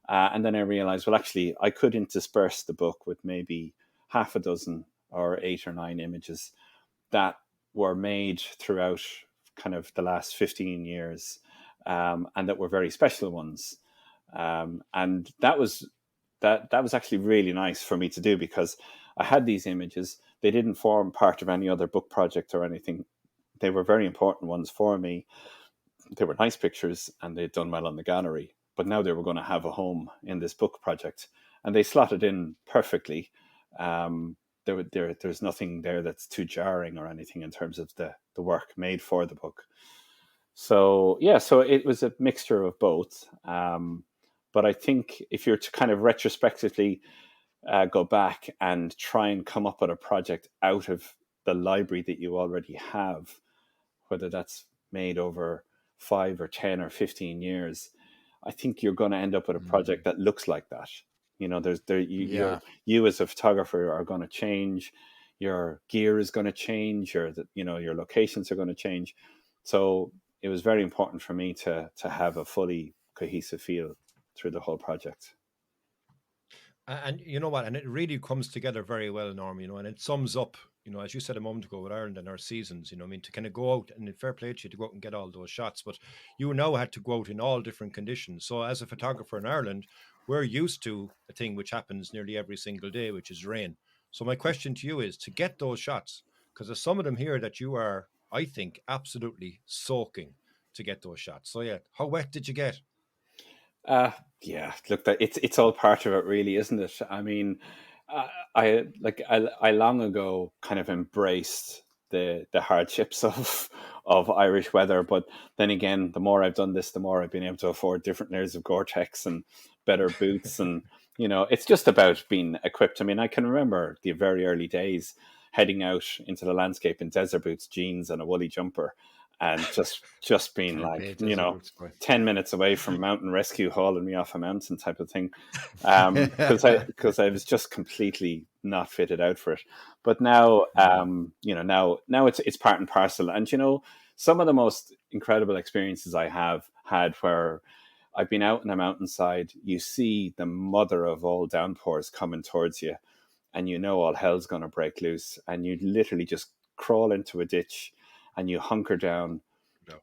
And then I realized, well, actually, I could intersperse the book with maybe half a dozen or 8 or 9 images that were made throughout kind of the last 15 years, and that were very special ones. And that was actually really nice for me to do, because I had these images. They didn't form part of any other book project or anything. They were very important ones for me. They were nice pictures and they'd done well on the gallery, but now they were going to have a home in this book project, and they slotted in perfectly. There's nothing there that's too jarring or anything in terms of the work made for the book. So so it was a mixture of both. But I think if you're to kind of retrospectively go back and try and come up with a project out of the library that you already have, whether that's made over 5 or 10 or 15 years, I think you're going to end up with a project that looks like that. You know, you as a photographer are going to change, your gear is going to change, your locations are going to change. So it was very important for me to have a fully cohesive feel through the whole project. And you know what? And it really comes together very well, Norm, and it sums up, as you said a moment ago with Ireland and our seasons, I mean, to kind of go out, and fair play to you to go out and get all those shots, but you now had to go out in all different conditions. So as a photographer in Ireland, we're used to a thing which happens nearly every single day, which is rain. So my question to you is to get those shots, because there's some of them here that you are, I think, absolutely soaking to get those shots. So yeah, how wet did you get? Yeah, look, that it's all part of it, really, isn't it? I mean, I long ago kind of embraced the hardships of Irish weather, but then again, the more I've done this, the more I've been able to afford different layers of Gore-Tex and better boots, and it's just about being equipped. I mean, I can remember the very early days heading out into the landscape in desert boots, jeans, and a woolly jumper, and just being like, 10 minutes away from mountain rescue hauling me off a mountain type of thing, because I was just completely not fitted out for it. But now, now it's part and parcel. And some of the most incredible experiences I have had where I've been out on a mountainside, you see the mother of all downpours coming towards you, and all hell's going to break loose, and you literally just crawl into a ditch and you hunker down,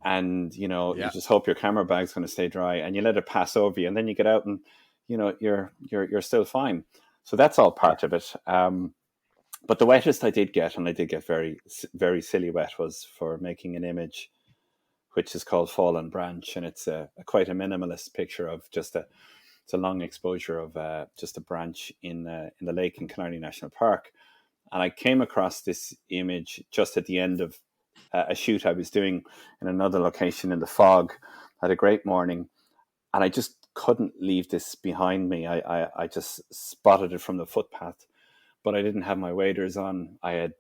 and you just hope your camera bag's going to stay dry, and you let it pass over you, and then you get out and you're still fine. So that's all part of it. But the wettest I did get, and I did get very, very silly wet, was for making an image which is called Fallen Branch, and it's quite a minimalist picture of it's a long exposure of just a branch in the lake in Killarney National Park. And I came across this image just at the end of a shoot I was doing in another location in the fog. I had a great morning, and I just couldn't leave this behind me. I just spotted it from the footpath, but I didn't have my waders on. I had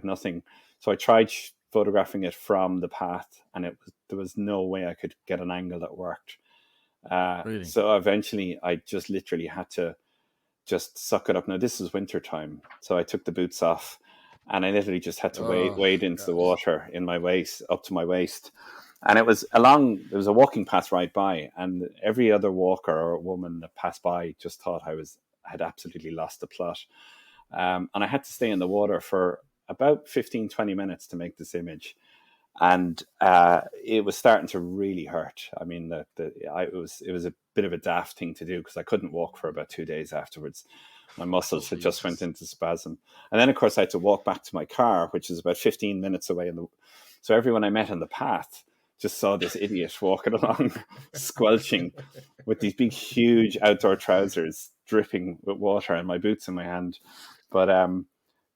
nothing. So I tried photographing it from the path, and there was no way I could get an angle that worked. Really? So eventually I just literally had to just suck it up. Now this is winter time, so I took the boots off, and I literally just had to wade into the water in my waist, up to my waist. And it was a walking path right by, and every other walker or woman that passed by just thought I had absolutely lost the plot. And I had to stay in the water for about 15-20 minutes to make this image. And it was starting to really hurt. I mean, it was a bit of a daft thing to do, because I couldn't walk for about 2 days afterwards. My muscles had just went into spasm. And then, of course, I had to walk back to my car, which is about 15 minutes away. So everyone I met on the path just saw this idiot walking along, squelching, with these big, huge outdoor trousers dripping with water, and my boots in my hand. But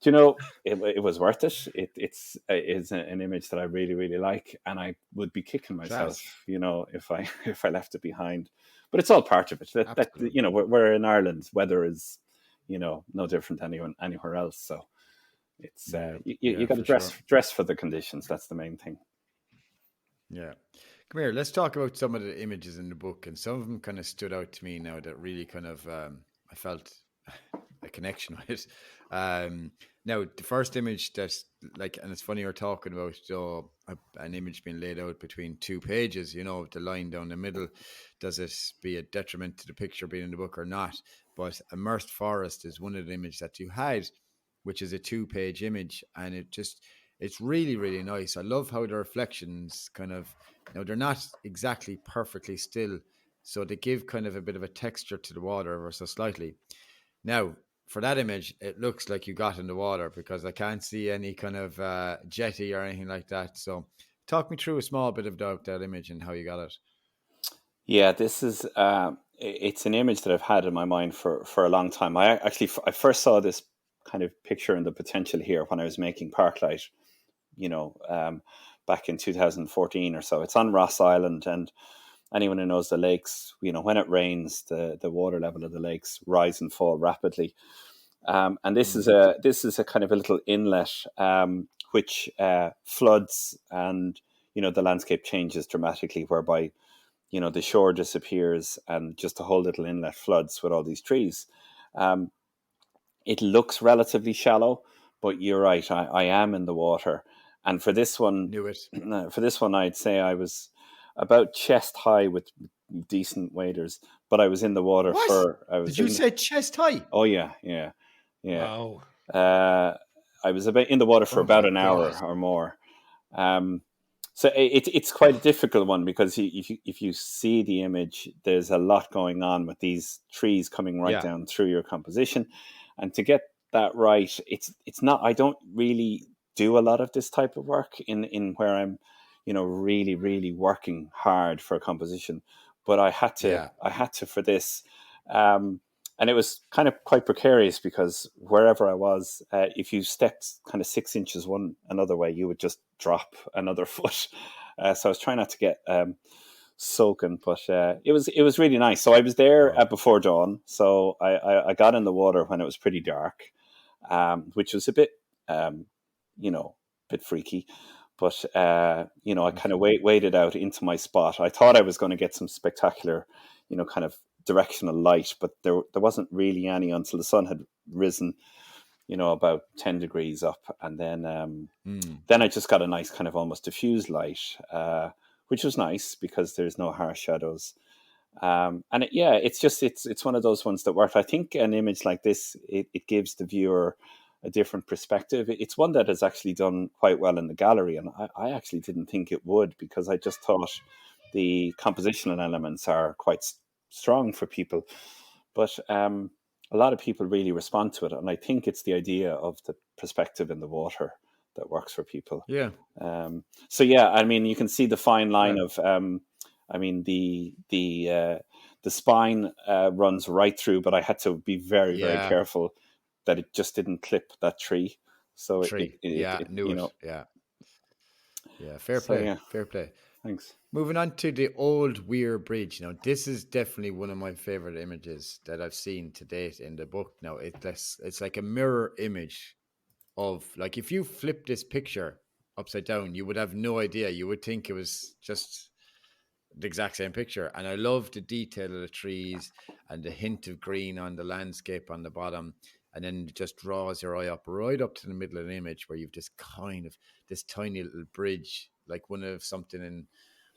it was worth it. It's an image that I really, really like, and I would be kicking myself, if I left it behind. But it's all part of it. We're in Ireland. Weather is, no different than anywhere else. So it's you got to dress for the conditions. That's the main thing. Yeah. Come here. Let's talk about some of the images in the book, and some of them kind of stood out to me now that really kind of I felt a connection with. Now, the first image that's and it's funny you're talking about an image being laid out between two pages, the line down the middle. Does it be a detriment to the picture being in the book or not? But Immersed Forest is one of the images that you had, which is a 2-page image, and it's really, really nice. I love how the reflections kind of, they're not exactly perfectly still, so they give kind of a bit of a texture to the water ever so slightly. Now, for that image, it looks like you got in the water, because I can't see any kind of jetty or anything like that. So talk me through a small bit of that image and how you got it. Yeah, this is it's an image that I've had in my mind for a long time. I first saw this kind of picture and the potential here when I was making Parklight, back in 2014 or so. It's on Ross Island, and anyone who knows the lakes, when it rains, the water level of the lakes rise and fall rapidly. And this is a kind of a little inlet which floods, and the landscape changes dramatically, whereby the shore disappears and just a whole little inlet floods with all these trees. It looks relatively shallow, but you're right. I am in the water, and for this one, I'd say I was about chest high with decent waders, but I was in the water What? I was Did you say chest high? Oh yeah, yeah, yeah. Wow. I was in the water for Oh about my an God. hour or more. So it's quite a difficult one, because if you see the image, there's a lot going on with these trees coming right Yeah. down through your composition, and to get that right, it's not. I don't really do a lot of this type of work in where I'm, really working hard for a composition, but I had to. Yeah. I had to for this. And it was kind of quite precarious, because wherever I was, if you stepped kind of 6 inches another way, you would just drop another foot. So I was trying not to get soaking, but it was really nice. So I was there Wow. before dawn. So I got in the water when it was pretty dark, which was a bit, bit freaky. But I kind of waded out into my spot. I thought I was going to get some spectacular, kind of directional light, but there wasn't really any until the sun had risen, about 10 degrees up, and then I just got a nice kind of almost diffused light, which was nice because there's no harsh shadows. It's one of those ones that worked. I think an image like this, it gives the viewer a different perspective. It's one that has actually done quite well in the gallery, and I actually didn't think it would, because I just thought the compositional elements are quite strong for people. But a lot of people really respond to it, and I think it's the idea of the perspective in the water that works for people. Yeah. So yeah, I mean, you can see the fine line Right. of, I mean, the spine runs right through, but I had to be very, very Yeah. careful that it just didn't clip that tree. So Tree. Yeah. Knew it. Yeah. Yeah. Fair So play. yeah, Fair play. thanks. Moving on to the Old Weir Bridge. Now, this is definitely one of my favorite images that I've seen to date in the book. Now, it's like a mirror image of, like, if you flip this picture upside down, you would have no idea. You would think it was just the exact same picture. And I love the detail of the trees and the hint of green on the landscape on the bottom. And then it just draws your eye up right up to the middle of the image, where you've this tiny little bridge, like one of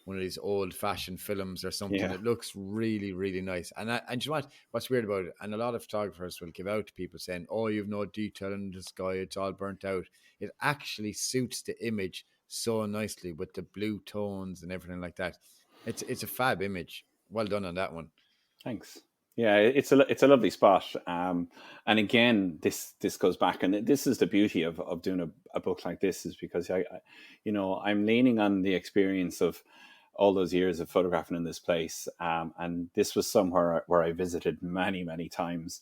these old fashioned films or something. Yeah. It looks really, really nice. And you know what's weird about it? And a lot of photographers will give out to people saying, "Oh, you've no detail in the sky, it's all burnt out." It actually suits the image so nicely with the blue tones and everything like that. It's a fab image. Well done on that one. Thanks. Yeah, it's a lovely spot. And again, this goes back, and this is the beauty of doing a book like this, is because I'm leaning on the experience of all those years of photographing in this place, and this was somewhere where I visited many, many times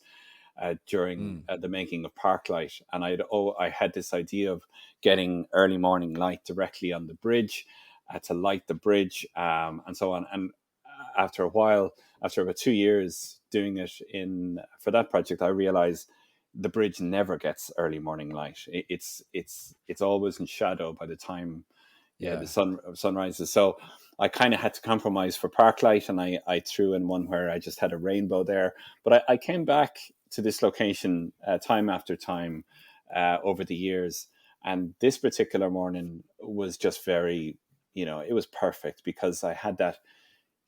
during the making of Parklight, and I had this idea of getting early morning light directly on the bridge, to light the bridge, and so on. And after a while, after about 2 years doing it for that project, I realized the bridge never gets early morning light. It's always in shadow by the time the sun rises. So I kind of had to compromise for Parklight, and I threw in one where I just had a rainbow there. But I came back to this location time after time over the years, and this particular morning was just very, it was perfect, because I had that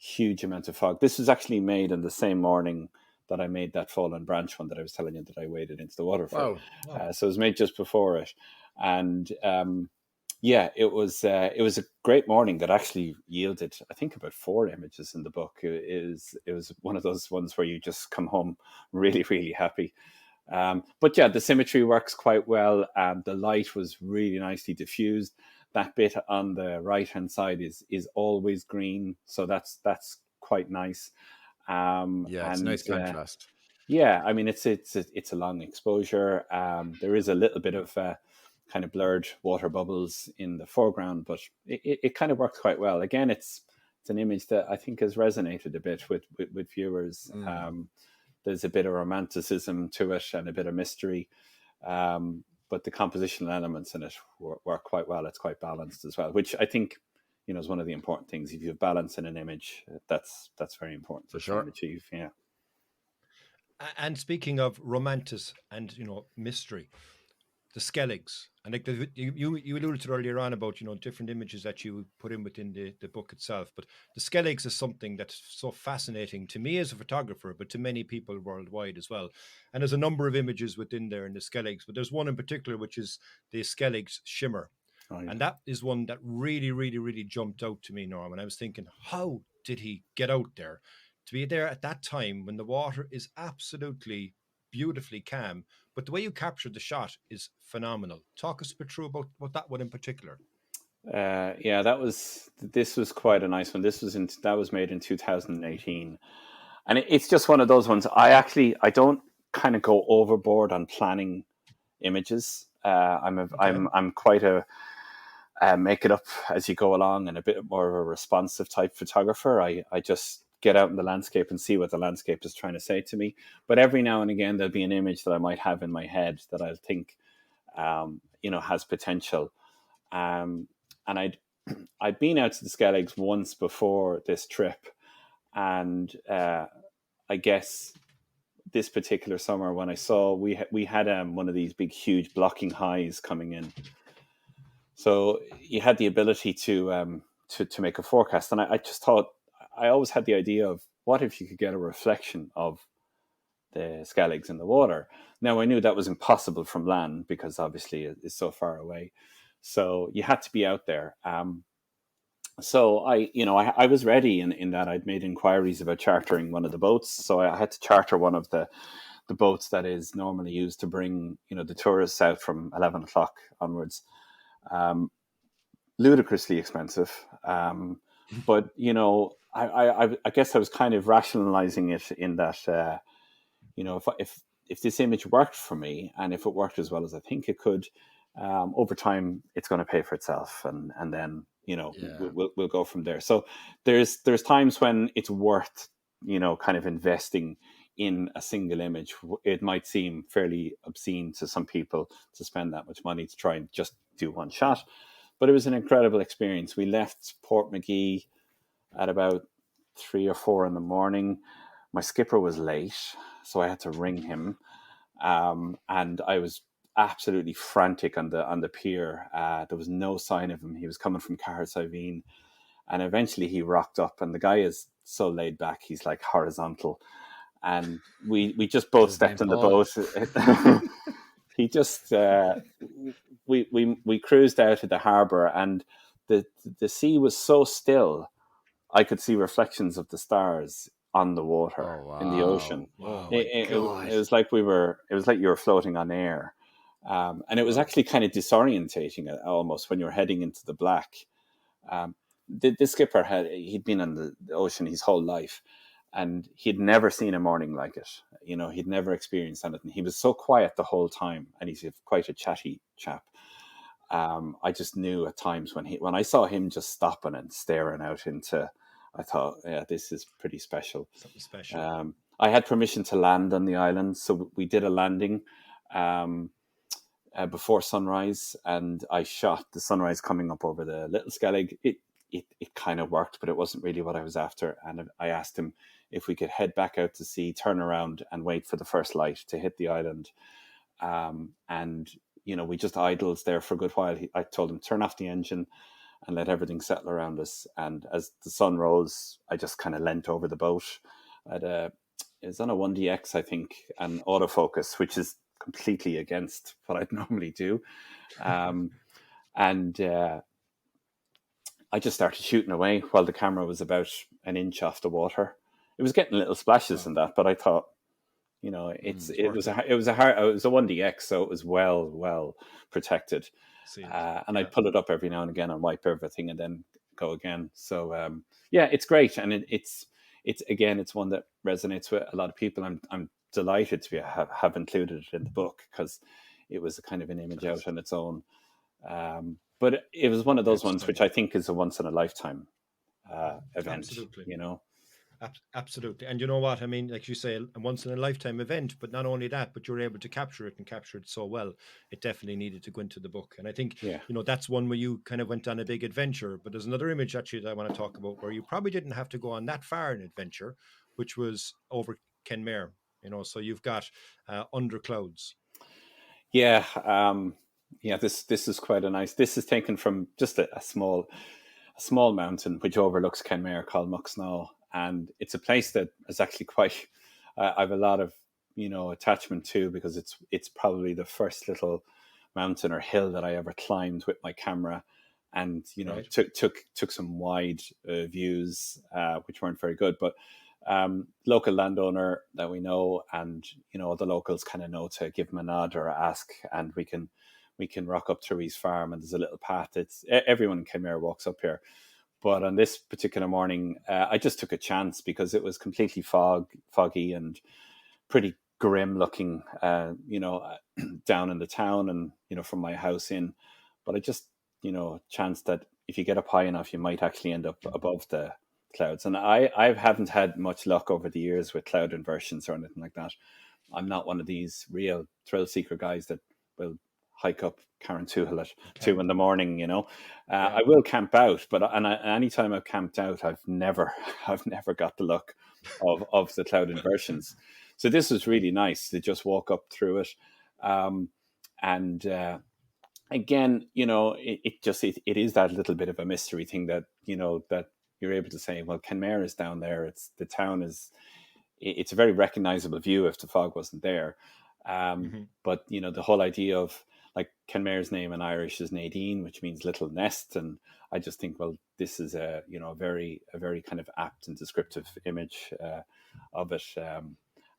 huge amount of fog. This was actually made in the same morning that I made that fallen branch one that I was telling you that I waded into the water for. Wow. So it was made just before it, and it was a great morning that actually yielded, I think, about 4 images in the book. It was one of those ones where you just come home really, really happy. But yeah, the symmetry works quite well. The light was really nicely diffused. That bit on the right hand side is always green, so that's quite nice. It's a nice contrast. I mean, it's a long exposure. There is a little bit of kind of blurred water bubbles in the foreground, but it kind of works quite well. Again, it's an image that I think has resonated a bit with viewers. There's a bit of romanticism to it and a bit of mystery. But the compositional elements in it work quite well. It's quite balanced as well, which I think, is one of the important things. If you have balance in an image, that's very important to try and achieve. Yeah. And speaking of romantic and mystery, the Skerlax, and like you alluded to earlier on about, you know, different images that you put in within the book itself, but the Skerlax is something that's so fascinating to me as a photographer, but to many people worldwide as well. And there's a number of images within there in the Skerlax, but there's one in particular which is the Skerlax Shimmer, Right. and that is one that really, really, really jumped out to me, Norman. I was thinking, how did he get out there to be there at that time when the water is absolutely beautifully calm? But the way you captured the shot is phenomenal. Talk us a bit through about that one in particular. Yeah, this was quite a nice one. That was made in 2018, and it's just one of those ones. I don't kind of go overboard on planning images. I'm quite a make it up as you go along, and a bit more of a responsive type photographer. I just get out in the landscape and see what the landscape is trying to say to me. But every now and again, there'll be an image that I might have in my head that I'll think, has potential. And I'd been out to the Skerlax once before this trip, and I guess this particular summer when I saw we had one of these big, huge blocking highs coming in, so you had the ability to make a forecast, and I just thought, I always had the idea of what if you could get a reflection of the Skerlax in the water. Now I knew that was impossible from land because obviously it's so far away. So you had to be out there. So I was ready in that I'd made inquiries about chartering one of the boats. So I had to charter one of the boats that is normally used to bring, the tourists out from 11 o'clock onwards. Ludicrously expensive. But, I guess I was kind of rationalizing it in that, if this image worked for me, and if it worked as well as I think it could, over time it's going to pay for itself, and then we'll go from there. So there's times when it's worth kind of investing in a single image. It might seem fairly obscene to some people to spend that much money to try and just do one shot, but it was an incredible experience. We left Port McGee at about 3 or 4 in the morning. My skipper was late, so I had to ring him, and I was absolutely frantic on the pier. There was no sign of him. He was coming from Cahersiveen, and eventually he rocked up. And the guy is so laid back; he's like horizontal. And we just both stepped in the boat. He just we cruised out of the harbour, and the sea was so still. I could see reflections of the stars on the water in the ocean. Wow. It was like you were floating on air. And it was actually kind of disorientating almost when you were heading into the black. The skipper he'd been on the ocean his whole life, and he'd never seen a morning like it. He'd never experienced anything. He was so quiet the whole time, and he's quite a chatty chap. I just knew at times when I saw him just stopping and staring out into, I thought, yeah, this is pretty special. Something special. I had permission to land on the island, so we did a landing before sunrise, and I shot the sunrise coming up over the Little Skellig. It kind of worked, but it wasn't really what I was after. And I asked him if we could head back out to sea, turn around, and wait for the first light to hit the island. And we just idled there for a good while. I told him, turn off the engine and let everything settle around us. And as the sun rose, I just kind of leant over the boat. It was on a 1DX, I think, and autofocus, which is completely against what I'd normally do. And I just started shooting away while the camera was about an inch off the water. It was getting little splashes and that, but I thought, it was a 1DX, so it was well protected. And I'd pull it up every now and again and wipe everything and then go again. So it's great, and it's one that resonates with a lot of people. I'm delighted to have included it in the book because it was a kind of an image out on its own. But it was one of those ones which I think is a once in a lifetime event. Absolutely. Absolutely. And you know what I mean, like you say, a once in a lifetime event, but not only that, but you're able to capture it so well. It definitely needed to go into the book. And I think that's one where you kind of went on a big adventure. But there's another image actually that I want to talk about where you probably didn't have to go on that far an adventure, which was over Kenmare. So you've got Under Clouds. Yeah, yeah. This is quite a nice. This is taken from just a small mountain which overlooks Kenmare called Mucksnaw, and it's a place that is actually quite. I have a lot of attachment to, because it's probably the first little mountain or hill that I ever climbed with my camera, and Right. took some wide views, which weren't very good, but local landowner that we know, and the locals kind of know to give him a nod or ask, and we can rock up through his farm, and there's a little path. It's everyone in Kenmare walks up here, but on this particular morning, I just took a chance because it was completely foggy and pretty grim looking, down in the town, and from my house in. But I just chanced that if you get up high enough, you might actually end up above the clouds. And I haven't had much luck over the years with cloud inversions or anything like that. I'm not one of these real thrill seeker guys that will hike up Carrantoohil at 2 a.m. I will camp out, but anytime I've camped out, I've never got the luck of the cloud inversions. So this was really nice to just walk up through it, and again, it is that little bit of a mystery thing that that you're able to say, well, Kenmare is down there. The town is. It's a very recognizable view if the fog wasn't there. But the whole idea of, like, Kenmare's name in Irish is Nadine, which means little nest, and I just think, well, this is a very kind of apt and descriptive image of it,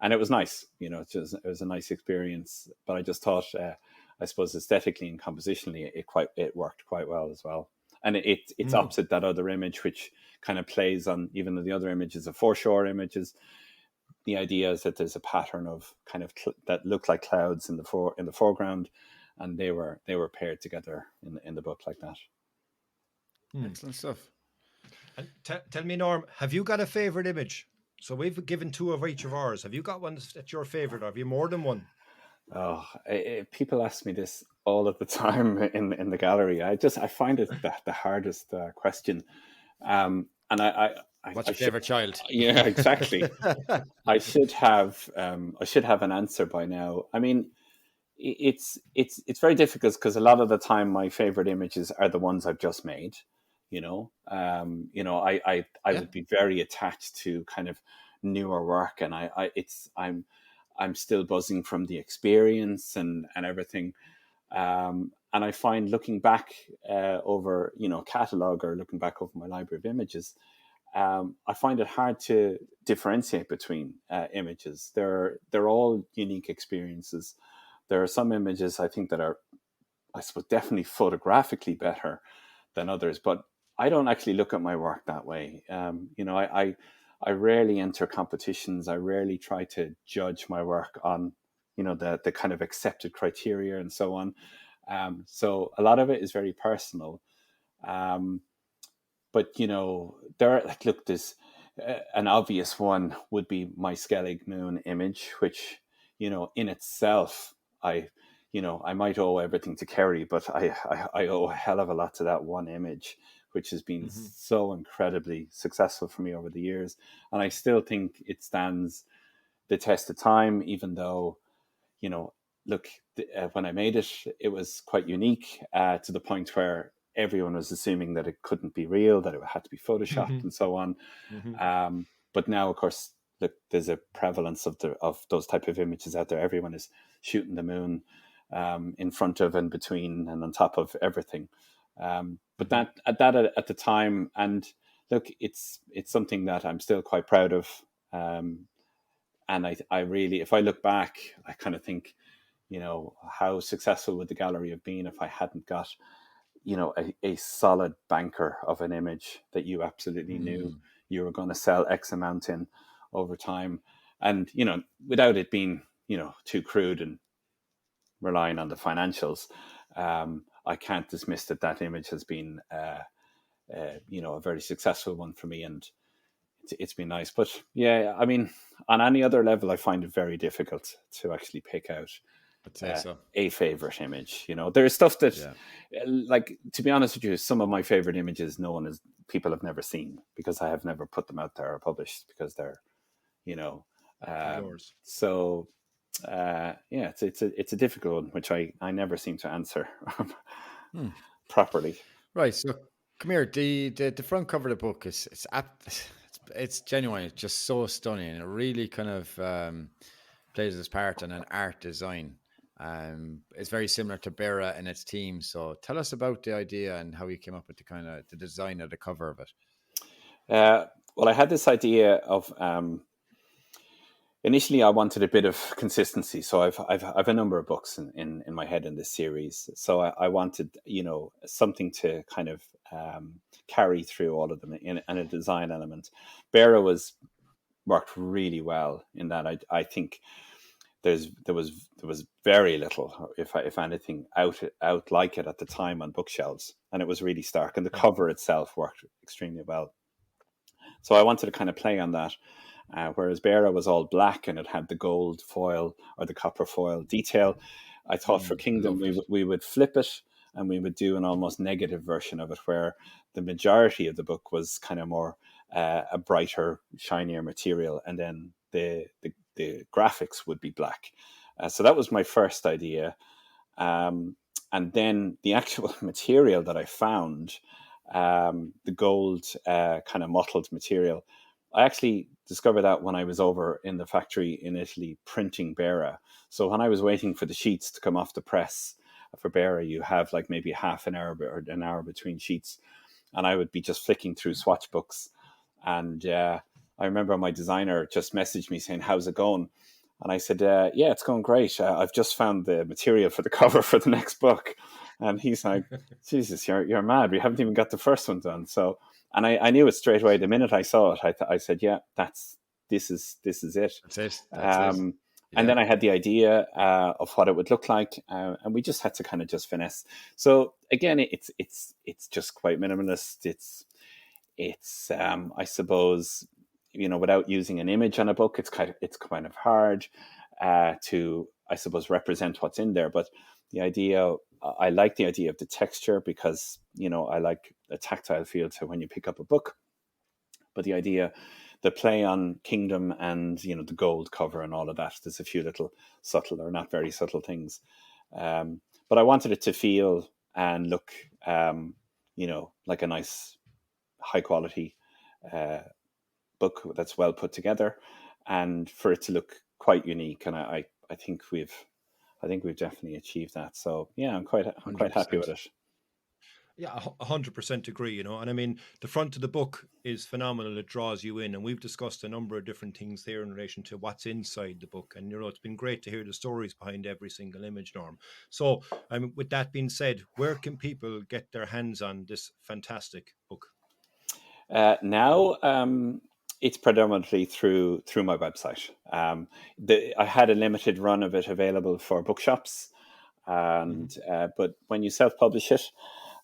and it was nice. It was a nice experience. But I just thought, I suppose, aesthetically and compositionally, it worked quite well as well. And it's opposite that other image, which kind of plays on, even though the other images are foreshore images, the idea is that there's a pattern of kind of that look like clouds in the foreground, and they were paired together in the book like that. Excellent stuff. And tell me, Norm, have you got a favorite image? So we've given two of each of ours. Have you got one that's your favorite, or have you more than one? Oh, people ask me this all of the time in the gallery. I find it the hardest question, and What's your favorite child? Yeah, exactly. I should have an answer by now. I mean, it's very difficult because a lot of the time my favorite images are the ones I've just made. I would be very attached to kind of newer work, and I'm still buzzing from the experience and everything. And I find, looking back over catalog, or looking back over my library of images, I find it hard to differentiate between images. They're all unique experiences. There are some images I think that are, I suppose, definitely photographically better than others, but I don't actually look at my work that way. I rarely enter competitions. I rarely try to judge my work on the kind of accepted criteria and so on. So a lot of it is very personal. But there are, like, look, there's an obvious one would be my Skellig Moon image, which in itself, I might owe everything to Kerry, but I owe a hell of a lot to that one image, which has been so incredibly successful for me over the years, and I still think it stands the test of time, even though look, when I made it, it was quite unique to the point where everyone was assuming that it couldn't be real, that it had to be photoshopped and so on. But now, of course, look, there's a prevalence of those type of images out there. Everyone is shooting the moon in front of and between and on top of everything. But that at the time, and look, it's something that I'm still quite proud of. And I really, if I look back, I kind of think, how successful would the gallery have been if I hadn't got a solid banker of an image that you absolutely knew you were going to sell X amount in over time. And, without it being, too crude and relying on the financials, I can't dismiss that image has been, a very successful one for me. And it's been nice. But yeah, I mean, on any other level, I find it very difficult to actually pick out a favorite image. There's stuff that, like, to be honest with you, some of my favorite images people have never seen, because I have never put them out there or published, because they're, so it's a difficult one, which I never seem to answer properly. Right. So come here. The front cover of the book is it's genuine. It's just so stunning. It really kind of plays its part in an art design. It's very similar to Bera and its team. So tell us about the idea and how you came up with the design of the cover of it. Well, I had this idea of initially I wanted a bit of consistency. So I've a number of books in my head in this series. So I wanted, something to kind of carry through all of them in a design element. Bera worked really well in that. I think there was very little, if anything, out like it at the time on bookshelves, and it was really stark. And the cover itself worked extremely well. So I wanted to kind of play on that. Whereas Bera was all black and it had the gold foil or the copper foil detail, I thought for Kingdom we would flip it and we would do an almost negative version of it, where the majority of the book was kind of more a brighter, shinier material, and then the graphics would be black. So that was my first idea. And then the actual material that I found, the gold kind of mottled material, I actually discovered that when I was over in the factory in Italy printing Bera. So when I was waiting for the sheets to come off the press for Bera, you have like maybe half an hour or an hour between sheets. And I would be just flicking through swatch books. And I remember my designer just messaged me saying, "How's it going?" And I said, "Yeah, it's going great. I've just found the material for the cover for the next book." And he's like, "Jesus, you're mad. We haven't even got the first one done." So, and I knew it straight away. The minute I saw it, I said, "Yeah, this is it." That's it. That's it. And then I had the idea of what it would look like, and we just had to kind of just finesse. So again, it's just quite minimalist. It's I suppose, without using an image on a book, it's kind of hard to, I suppose, represent what's in there. But I like the idea of the texture because, I like a tactile feel to when you pick up a book. But the play on Kingdom and, the gold cover and all of that, there's a few little subtle or not very subtle things. But I wanted it to feel and look, like a nice, high quality book that's well put together, and for it to look quite unique. And I think we've definitely achieved that. So yeah, I'm quite happy with it. Yeah, 100% agree, and I mean, the front of the book is phenomenal. It draws you in, and we've discussed a number of different things there in relation to what's inside the book. And, it's been great to hear the stories behind every single image, Norm. So, with that being said, where can people get their hands on this fantastic book? Now, it's predominantly through my website. I had a limited run of it available for bookshops, and but when you self-publish it,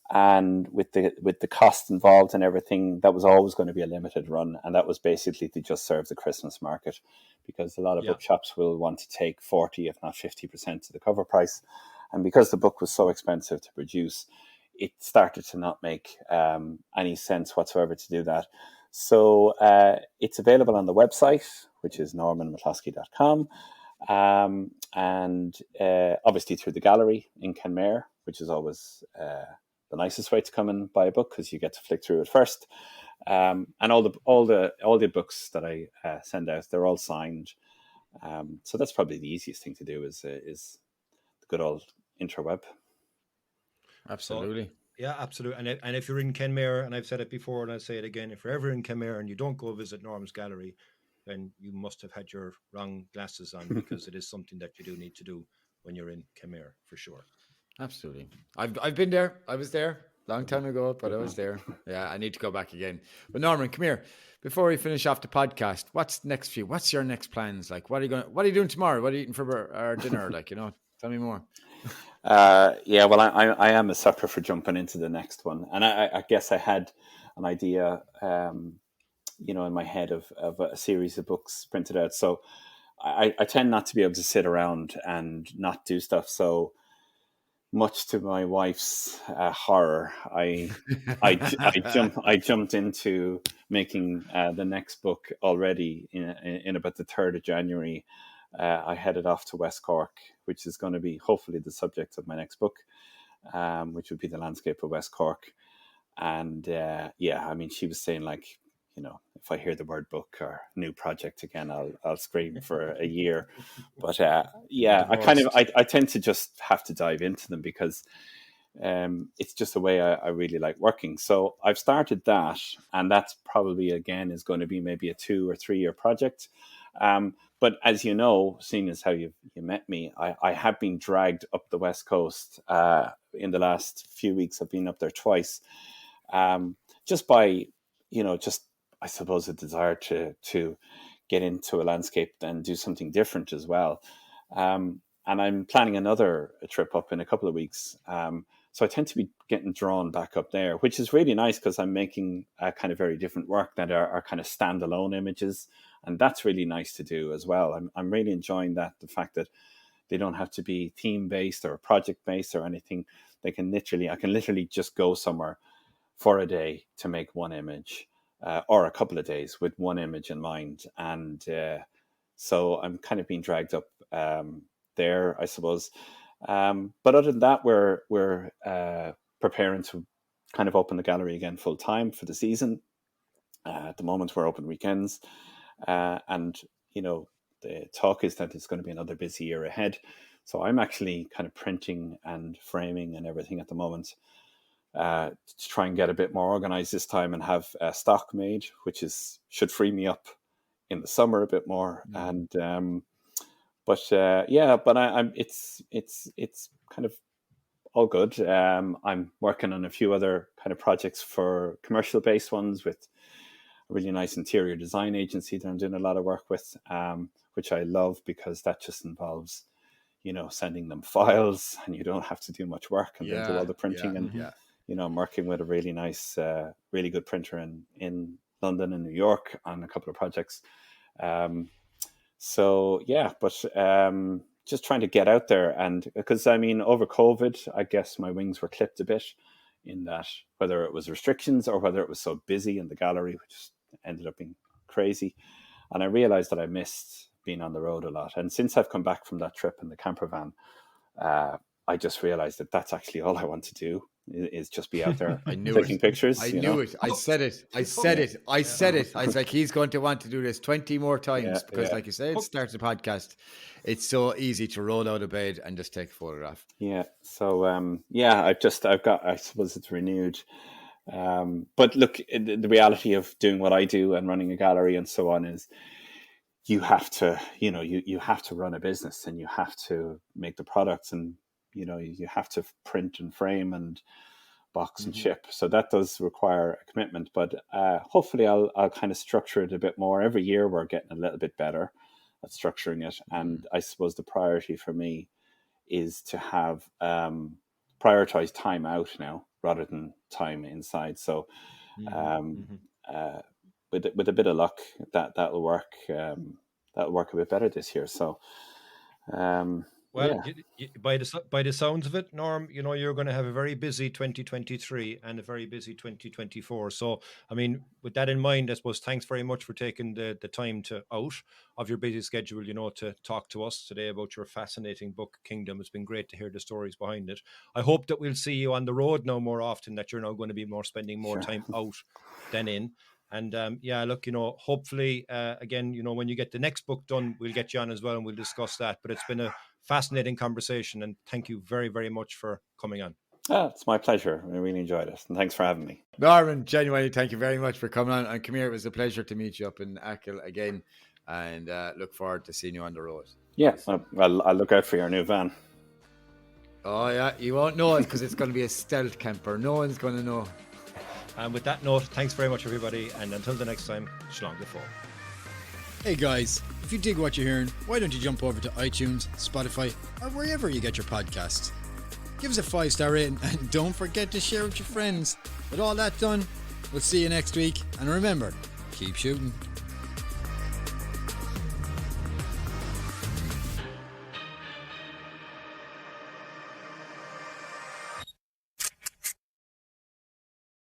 and with the cost involved and everything, that was always going to be a limited run, and that was basically to just serve the Christmas market, because a lot of bookshops will want to take 40, if not 50% of the cover price, and because the book was so expensive to produce, it started to not make any sense whatsoever to do that. So it's available on the website, which is normanmccloskey.com, and obviously through the gallery in Kenmare, which is always the nicest way to come and buy a book, because you get to flick through it first. And all the books that I send out, they're all signed. So that's probably the easiest thing to do is the good old interweb. Absolutely. So, yeah, absolutely. And if you're in Kenmare, and I've said it before and I'll say it again, if you're ever in Kenmare and you don't go visit Norm's gallery, then you must have had your wrong glasses on, because it is something that you do need to do when you're in Kenmare, for sure. Absolutely. I've been there. I was there a long time ago, but I was there. Yeah, I need to go back again. But Norman, come here. Before we finish off the podcast, what's next for you? What's your next plans? Like, what are you doing tomorrow? What are you eating for our dinner? Like, tell me more. Yeah, well, I am a sucker for jumping into the next one, and I guess I had an idea, in my head of a series of books printed out. So I tend not to be able to sit around and not do stuff. So much to my wife's horror, I jumped into making the next book already in about the 3rd of January. I headed off to West Cork, which is going to be hopefully the subject of my next book, which would be the landscape of West Cork. And I mean, she was saying, like, you know, if I hear the word book or new project again, I'll scream for a year. But I tend to just have to dive into them because it's just the way I really like working. So I've started that, and that's probably again is going to be maybe a 2 or 3 year project. But as you know, seeing as how you met me, I have been dragged up the West Coast in the last few weeks. I've been up there twice, just by, you know, just I suppose a desire to get into a landscape and do something different as well. And I'm planning another trip up in a couple of weeks. So I tend to be getting drawn back up there, which is really nice because I'm making a kind of very different work that are kind of standalone images. And that's really nice to do as well. I'm really enjoying that, the fact that they don't have to be theme-based or project-based or anything. I can literally just go somewhere for a day to make one image, or a couple of days with one image in mind. And so I'm kind of being dragged up there, I suppose. But other than that, we're preparing to kind of open the gallery again full time for the season. At the moment, we're open weekends, and you know, the talk is that it's going to be another busy year ahead. So I'm actually kind of printing and framing and everything at the moment to try and get a bit more organized this time and have stock made, which should free me up in the summer a bit more. And but it's kind of all good. I'm working on a few other kind of projects for commercial based ones with a really nice interior design agency that I'm doing a lot of work with, which I love because that just involves, you know, sending them files and you don't have to do much work and then do all the printing. You know, I'm working with a really nice, really good printer in London and New York on a couple of projects. Just trying to get out there, and because I mean, over COVID, I guess my wings were clipped a bit in that, whether it was restrictions or whether it was so busy in the gallery, which ended up being crazy. And I realized that I missed being on the road a lot. And since I've come back from that trip in the camper van, I just realized that that's actually all I want to do is just be out there taking pictures. I knew it. I said it. I was like, he's going to want to do this 20 more times because, like you said, it starts a podcast. It's so easy to roll out of bed and just take a photograph. Yeah. So, I suppose it's renewed. But look, the reality of doing what I do and running a gallery and so on is you have to, you know, you have to run a business and you have to make the products and, you know, you have to print and frame and box and ship. So that does require a commitment, but hopefully I'll kind of structure it a bit more. Every year we're getting a little bit better at structuring it. And I suppose the priority for me is to have prioritize time out now rather than time inside. So with a bit of luck, that'll work. That'll work a bit better this year. So by the sounds of it, Norm, you know, you're going to have a very busy 2023 and a very busy 2024. So, I mean, with that in mind, I suppose thanks very much for taking the time out of your busy schedule, you know, to talk to us today about your fascinating book, Kingdom. It's been great to hear the stories behind it. I hope that we'll see you on the road now more often, that you're now going to be spending more time out than in. And look, you know, hopefully, again, you know, when you get the next book done, we'll get you on as well and we'll discuss that. But it's been a fascinating conversation and thank you very, very much for coming on. It's my pleasure. I really enjoyed it. And thanks for having me. Norman, genuinely, thank you very much for coming on. And come here, it was a pleasure to meet you up in Achill again. And look forward to seeing you on the road. Yeah, I'll look out for your new van. Oh, yeah, you won't know it because it's going to be a stealth camper. No one's going to know. And with that note, thanks very much, everybody. And until the next time, Shlong the Fall. Hey guys, if you dig what you're hearing, why don't you jump over to iTunes, Spotify, or wherever you get your podcasts. Give us a 5-star rating and don't forget to share with your friends. With all that done, we'll see you next week. And remember, keep shooting.